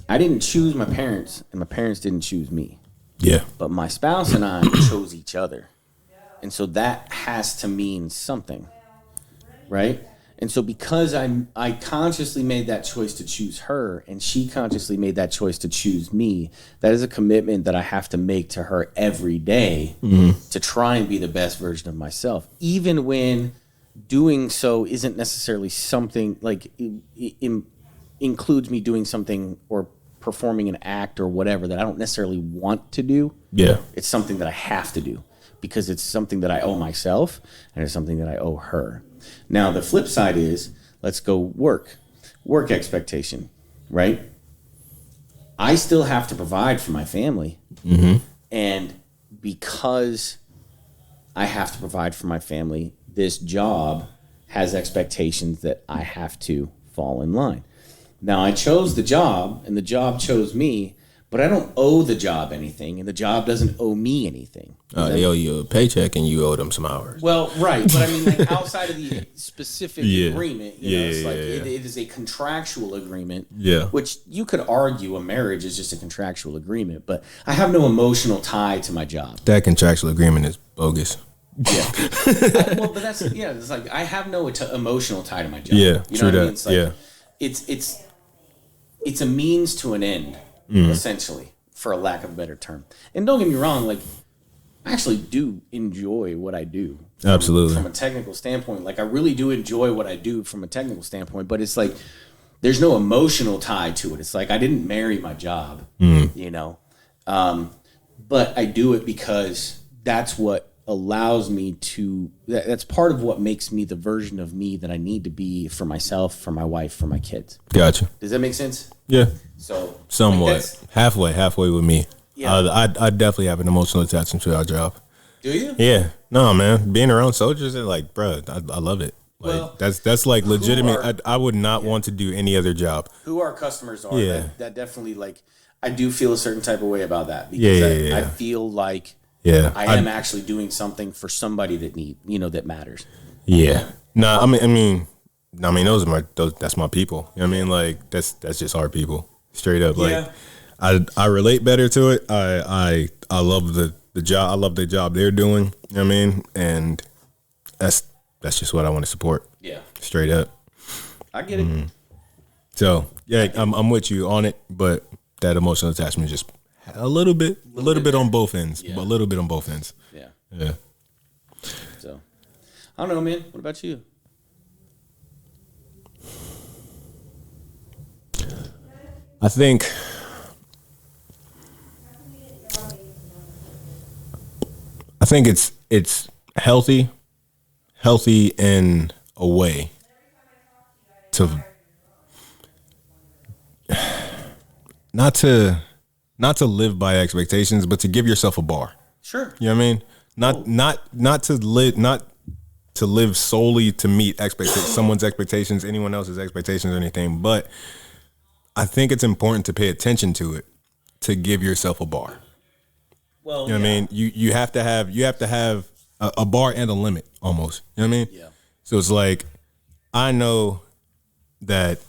I didn't choose my parents and my parents didn't choose me. Yeah. But my spouse and I chose each other. And so that has to mean something, right? And so because I consciously made that choice to choose her and she consciously made that choice to choose me, that is a commitment that I have to make to her every day to try and be the best version of myself, even when doing so isn't necessarily something like it includes me doing something or performing an act or whatever that I don't necessarily want to do. Yeah. It's something that I have to do because it's something that I owe myself and it's something that I owe her. Now, the flip side is, let's go work expectation, right? I still have to provide for my family. And because I have to provide for my family, this job has expectations that I have to fall in line. Now, I chose the job and the job chose me, but I don't owe the job anything and the job doesn't owe me anything. They owe you a paycheck and you owe them some hours. Well, right. But I mean, like outside of the specific agreement, you know, it's like it is a contractual agreement, which you could argue a marriage is just a contractual agreement, but I have no emotional tie to my job. That contractual agreement is bogus. Yeah. Well, but that's, it's like I have no emotional tie to my job. Yeah, you know true what that. I mean? It's like, it's a means to an end, essentially, for a lack of a better term. And don't get me wrong, like, I actually do enjoy what I do. Absolutely. From a technical standpoint. Like, I really do enjoy what I do from a technical standpoint, but it's like, there's no emotional tie to it. It's like, I didn't marry my job, you know? But I do it because that's what allows me to, that's part of what makes me the version of me that I need to be for myself, for my wife, for my kids. Gotcha. Does that make sense? Yeah. So somewhat. Like halfway with me. Yeah. I definitely have an emotional attachment to our job. Do you? Yeah. No, man. Being around soldiers is like, bro, I love it. Like, well, that's like legitimate. I would not want to do any other job. Who our customers are. Yeah. That definitely, like, I do feel a certain type of way about that because I feel like I am actually doing something for somebody that that matters. Yeah. No, I mean, that's my people. You know what I mean? Like, that's just our people. Straight up. Like, I relate better to it. I love the job. I love the job they're doing. You know what I mean? And that's just what I want to support. Yeah. Straight up. I get it. So I'm with you on it, but that emotional attachment is just a little bit on both ends. Yeah. A little bit on both ends. Yeah. Yeah. So I don't know, man. What about you? I think it's healthy in a way to not to live by expectations, but to give yourself a bar. Sure. You know what I mean? Not to live solely to meet someone's expectations, anyone else's expectations or anything, but I think it's important to pay attention to it, to give yourself a bar. Well, you know what I mean? You have to have a bar and a limit almost. You know what I mean? Yeah. So it's like, I know that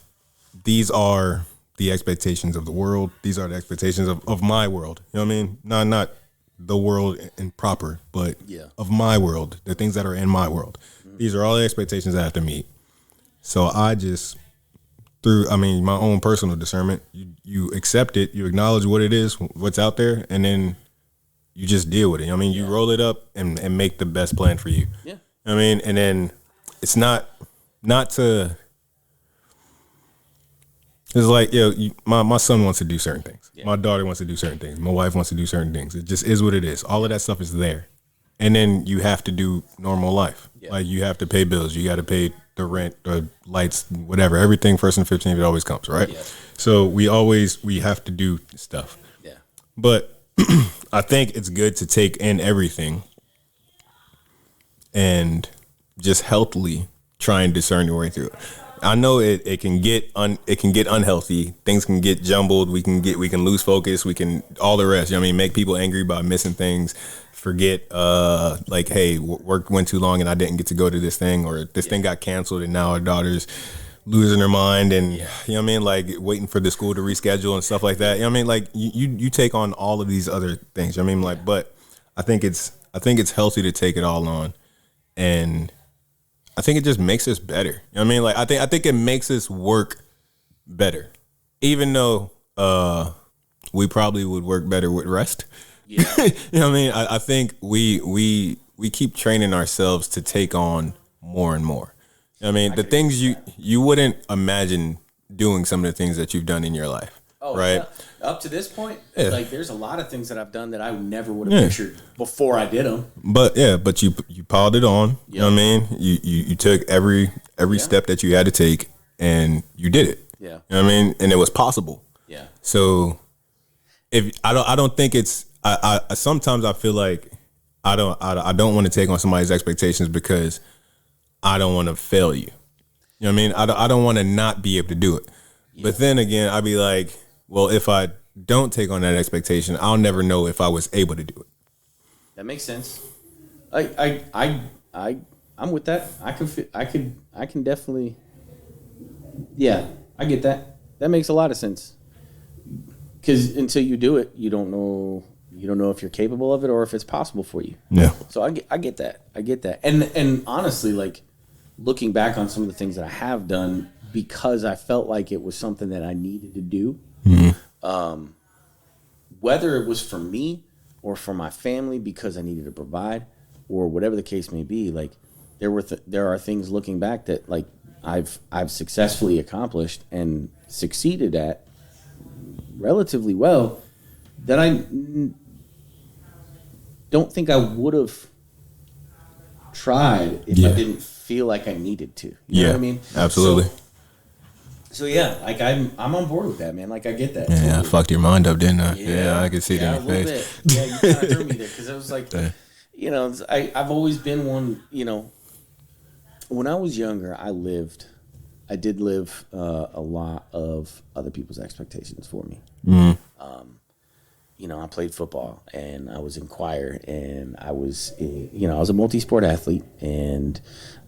these are the expectations of the world. These are the expectations of my world. You know what I mean? Not the world in proper, but of my world, the things that are in my world. Mm-hmm. These are all the expectations I have to meet. So I just, through my own personal discernment, you accept it, you acknowledge what it is, what's out there, and then you just deal with it. I mean, you roll it up and make the best plan for you. Yeah. I mean, and then it's not to. It's like, my son wants to do certain things. Yeah. My daughter wants to do certain things. My wife wants to do certain things. It just is what it is. All of that stuff is there. and then you have to do normal life. Yeah. Like you have to pay bills, you got to pay the rent, the lights, whatever. Everything first and 15th, it always comes, right? Yeah. So we have to do stuff. Yeah. But I think it's good to take in everything and just healthily try and discern your way through it. I know it can get unhealthy. Things can get jumbled. We can lose focus. We can all the rest. You know what I mean? Make people angry by missing things. Forget like, hey, work went too long and I didn't get to go to this thing, or this thing got canceled and now our daughter's losing her mind, and you know what I mean, like waiting for the school to reschedule and stuff like that. You know what I mean? Like you take on all of these other things. You know what I mean? Like, but I think it's healthy to take it all on, and I think it just makes us better. You know what I mean? Like I think it makes us work better, even though we probably would work better with rest. Yeah. You know what I mean? I think we keep training ourselves to take on more and more. You know what I mean? The things you wouldn't imagine doing some of the things that you've done in your life. Oh, right. Yeah. Up to this point, like there's a lot of things that I've done that I never would have pictured before I did them. But you piled it on. Yep. You know what I mean? You took every step that you had to take, and you did it. Yeah. You know what I mean? And it was possible. Yeah. So if I don't think it's I sometimes I feel like I don't want to take on somebody's expectations because I don't want to fail you. You know what I mean? I don't want to not be able to do it. Yeah. But then again, I'd be like, well, if I don't take on that expectation, I'll never know if I was able to do it. That makes sense. I'm with that. I can definitely. Yeah, I get that. That makes a lot of sense. Because until you do it, you don't know if you're capable of it or if it's possible for you. Yeah. So I get that. I get that. And honestly, like looking back on some of the things that I have done because I felt like it was something that I needed to do. Mm-hmm. Whether it was for me or for my family because I needed to provide or whatever the case may be, like there are things looking back that like I've successfully accomplished and succeeded at relatively well that I don't think I would have tried if I didn't feel like I needed to. You know what I mean? Absolutely. So yeah, like I'm on board with that, man. Like I get that. Yeah, totally. I fucked your mind up, didn't I? Yeah, I could see that in your face. Bit. Yeah, you kind of threw me there because I was like, you know, I've always been one. You know, when I was younger, I did live a lot of other people's expectations for me. Mm-hmm. You know, I played football and I was in choir and I was a multi-sport athlete and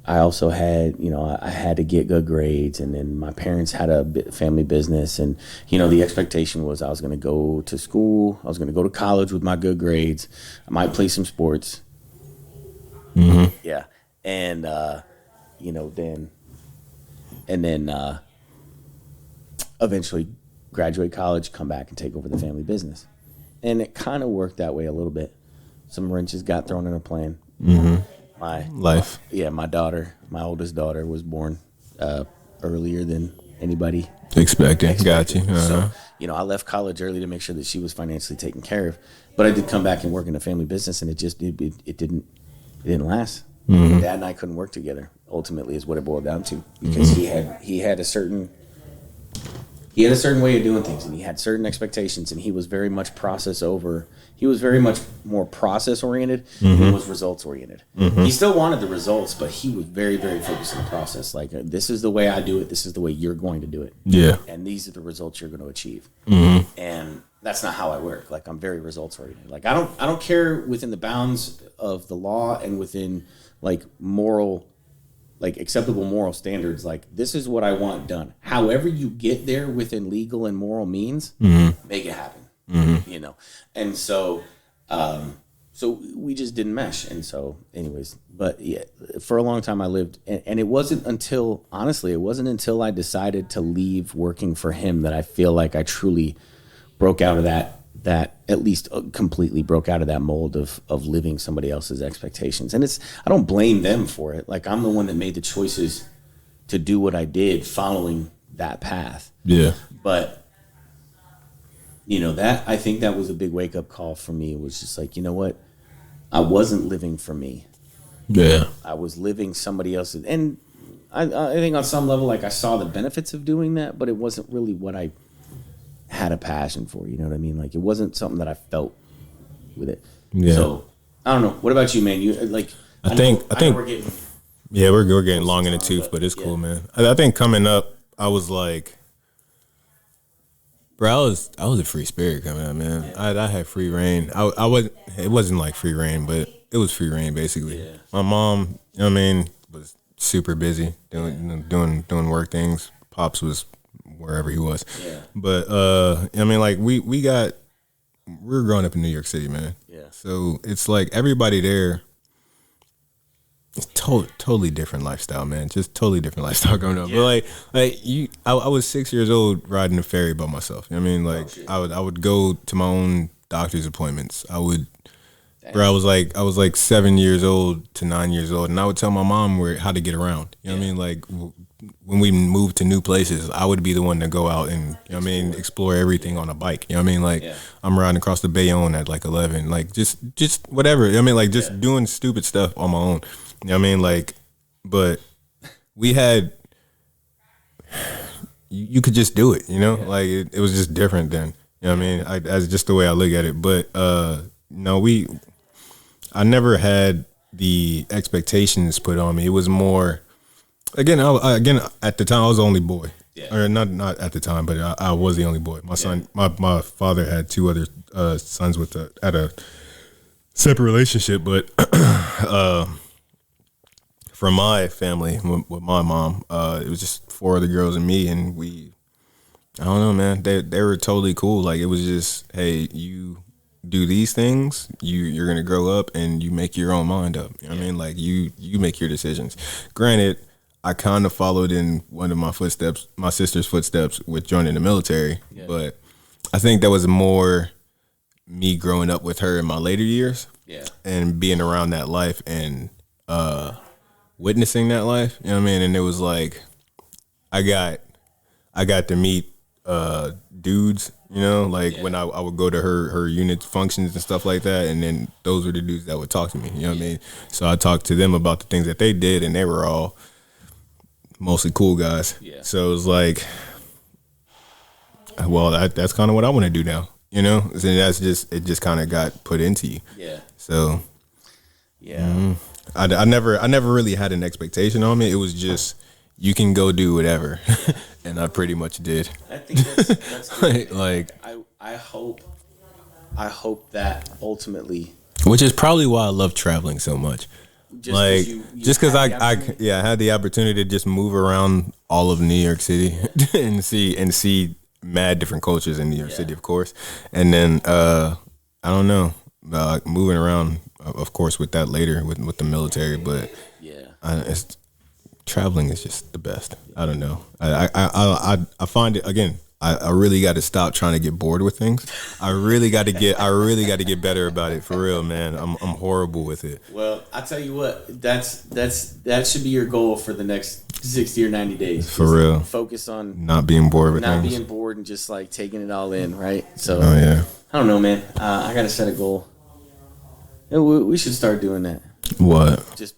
I also had, I had to get good grades, and then my parents had a family business, and, the expectation was I was going to go to school, I was going to go to college with my good grades, I might play some sports. Mm-hmm. Yeah. And, then eventually graduate college, come back and take over the family business. And it kind of worked that way a little bit. Some wrenches got thrown in a plan. Mm-hmm. My oldest daughter was born earlier than anybody expected. Got you. Uh-huh. So, I left college early to make sure that she was financially taken care of. But I did come back and work in the family business, and it didn't last. Mm-hmm. Dad and I couldn't work together. Ultimately, is what it boiled down to, because he had a certain way of doing things, and he had certain expectations, and he was very much he was very much more process oriented than he was results oriented. Mm-hmm. He still wanted the results, but he was very, very focused on the process. Like, this is the way I do it. This is the way you're going to do it. Yeah. And these are the results you're going to achieve. Mm-hmm. And that's not how I work. Like, I'm very results oriented. Like, I don't care within the bounds of the law and within like acceptable moral standards. Like, this is what I want done. However you get there within legal and moral means, make it happen. Mm-hmm. And so we just didn't mesh. And so anyways, but yeah, for a long time I lived, and it wasn't until I decided to leave working for him that I feel like I truly broke out of that at least completely broke out of that mold of living somebody else's expectations. And I don't blame them for it. Like, I'm the one that made the choices to do what I did following that path. Yeah. But I think that was a big wake up call for me. It was just like, you know what? I wasn't living for me. Yeah. I was living somebody else's. And I think on some level, like, I saw the benefits of doing that, but it wasn't really what I had a passion for. You know what I mean? Like, it wasn't something that I felt with it. Yeah. So I don't know. What about you, man? You like? I think we're getting. Yeah, we're getting long in the tooth, but it's cool, man. I think coming up, I was like, bro, I was a free spirit coming up, man. I had free reign. I wasn't. It wasn't like free reign, but it was free reign basically. Yeah. My mom, you know what I mean, was super busy doing work things. Pops was wherever he was. Yeah. But I mean, like we were growing up in New York City, man. Yeah. So it's like everybody there. It's totally different lifestyle, man. Just totally different lifestyle growing up. Yeah. But I was 6 years old riding a ferry by myself. You know what I mean, like I would go to my own doctor's appointments. I was like 7 years old to 9 years old, and I would tell my mom how to get around. You know what I mean? Like when we moved to new places, I would be the one to go out and, you know what I mean, explore everything on a bike. You know what I mean? Like I'm riding across the Bayonne at like 11, like just whatever. You know what I mean? Like just doing stupid stuff on my own. You know what I mean? Like, but we had, you could just do it, you know? Like it was just different then. You know what I mean? That's just the way I look at it. But no, I never had the expectations put on me. It was more, again, at the time I was the only boy. Yeah. Or not at the time, but I was the only boy. My son, my father had two other sons at a separate relationship, but from my family, with my mom, it was just four other girls and me, and I don't know, man. They were totally cool. Like it was just, hey, you do these things, you're gonna grow up and you make your own mind up. You know what I mean? Like you make your decisions. Granted, I kind of followed in one of my sister's footsteps with joining the military, but I think that was more me growing up with her in my later years, and being around that life and witnessing that life. You know what I mean? And it was like I got to meet dudes, you know, like when I would go to her unit functions and stuff like that, and then those were the dudes that would talk to me, you know what I mean? So I talked to them about the things that they did, and they were all mostly cool guys. Yeah. So it was like, well, that's kind of what I want to do now, you know? So it just kind of got put into you. Yeah. So I never really had an expectation on me. It was just, you can go do whatever. And I pretty much did. I think that's good. Like I hope that ultimately, which is probably why I love traveling so much. Just because I had the opportunity to just move around all of New York City and see mad different cultures in New York City, of course. And then I don't know, moving around, of course, with that later with the military, but traveling is just the best. I don't know. I find it, again, I really got to stop trying to get bored with things. I really got to get better about it, for real, man. I'm horrible with it. Well, I tell you what, that should be your goal for the next 60 or 90 days. For real. Focus on not being bored with things. Not being bored and just like taking it all in, right? So I don't know, man. I got to set a goal. We should start doing that. What? Just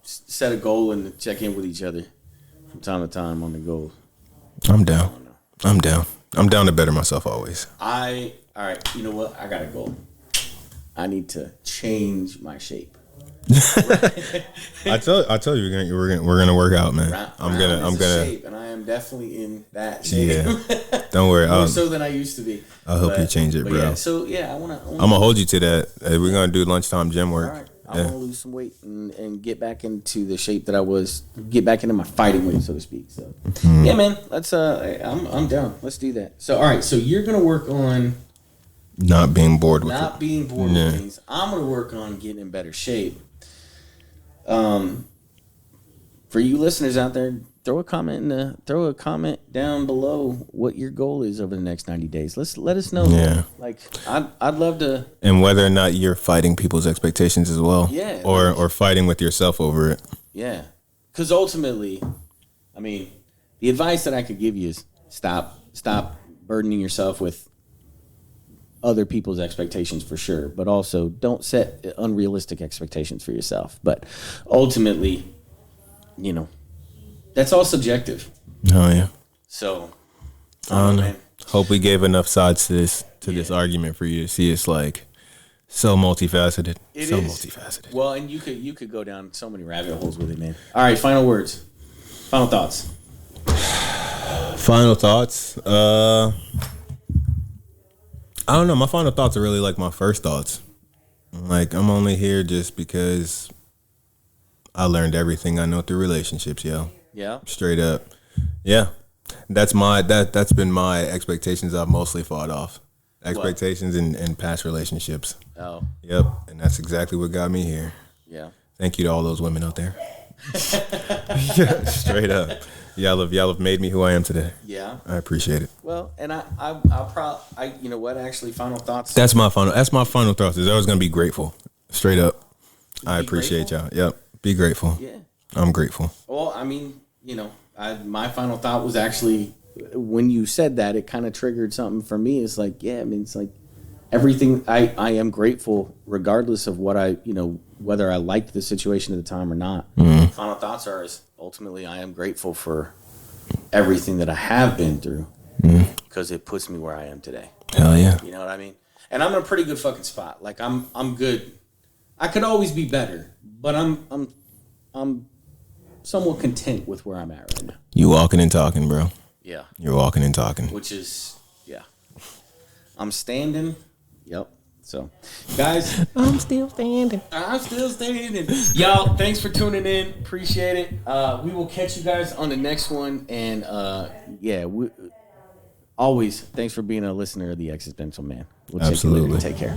set a goal and check in with each other from time to time on the goal. I'm down. I'm down to better myself always. All right, you know what? I got a goal. I need to change my shape. I tell you we're gonna work out, man. I'm gonna shape, and I am definitely in that shape. Yeah. Don't worry. More so than I used to be. I'll help you change it, bro. Yeah, so I'm gonna hold you to that. We're gonna do lunchtime gym work. All right. I want to lose some weight and get back into the shape that I was, get back into my fighting weight, so to speak. So, yeah, man, let's. I'm down. Let's do that. So, all right. So you're gonna work on not being bored with things. I'm gonna work on getting in better shape. For you listeners out there, throw a comment down below what your goal is over the next 90 days. Let us know. Yeah. Like I'd love to. And whether or not you're fighting people's expectations as well. Yeah. Or fighting with yourself over it. Yeah. Because ultimately, I mean, the advice that I could give you is stop burdening yourself with other people's expectations for sure, but also don't set unrealistic expectations for yourself. But ultimately, you know, that's all subjective. Oh yeah. So I don't know. Man. Hope we gave enough sides to this argument for you to see it's like so multifaceted. It is multifaceted. Well, and you could go down so many rabbit holes with it, man. All right, final words. Final thoughts. Final thoughts. I don't know. My final thoughts are really like my first thoughts. Like, I'm only here just because I learned everything I know through relationships, yo. Yeah. Straight up. Yeah. That's been my expectations I've mostly fought off. Expectations in past relationships. Oh. Yep. And that's exactly what got me here. Yeah. Thank you to all those women out there. Yeah, straight up. Y'all have made me who I am today. Yeah. I appreciate it. Well, and I you know what, actually, final thoughts. That's my final thoughts. Is I was gonna be grateful. Straight up. I appreciate y'all. Yep. Be grateful. Yeah. I'm grateful. Well, I mean, you know, my final thought was actually when you said that, it kind of triggered something for me. It's like, yeah, I mean, it's like everything. I am grateful regardless of what whether I liked the situation at the time or not. Mm-hmm. Final thoughts are ultimately I am grateful for everything that I have been through because it puts me where I am today. Hell yeah. You know what I mean? And I'm in a pretty good fucking spot. Like I'm good. I could always be better, but I'm somewhat content with where I'm at right now. You walking and talking, bro. Yeah. You're walking and talking. Which is, yeah. I'm standing. Yep. So, guys. I'm still standing. Y'all, thanks for tuning in. Appreciate it. We will catch you guys on the next one. And, always, thanks for being a listener of the Existential Man. We'll Absolutely. Take care.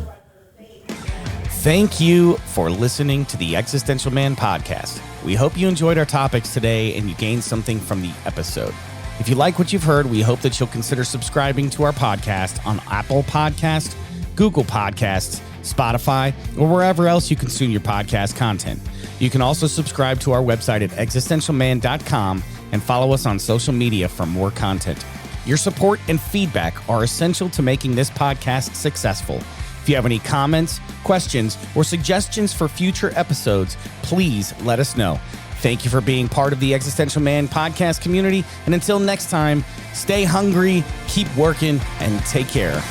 Thank you for listening to the Existential Man podcast. We hope you enjoyed our topics today and you gained something from the episode. If you like what you've heard, we hope that you'll consider subscribing to our podcast on Apple Podcasts, Google Podcasts, Spotify, or wherever else you consume your podcast content. You can also subscribe to our website at existentialman.com and follow us on social media for more content. Your support and feedback are essential to making this podcast successful. If you have any comments, questions, or suggestions for future episodes, please let us know. Thank you for being part of the Existential Man podcast community. And until next time, stay hungry, keep working, and take care.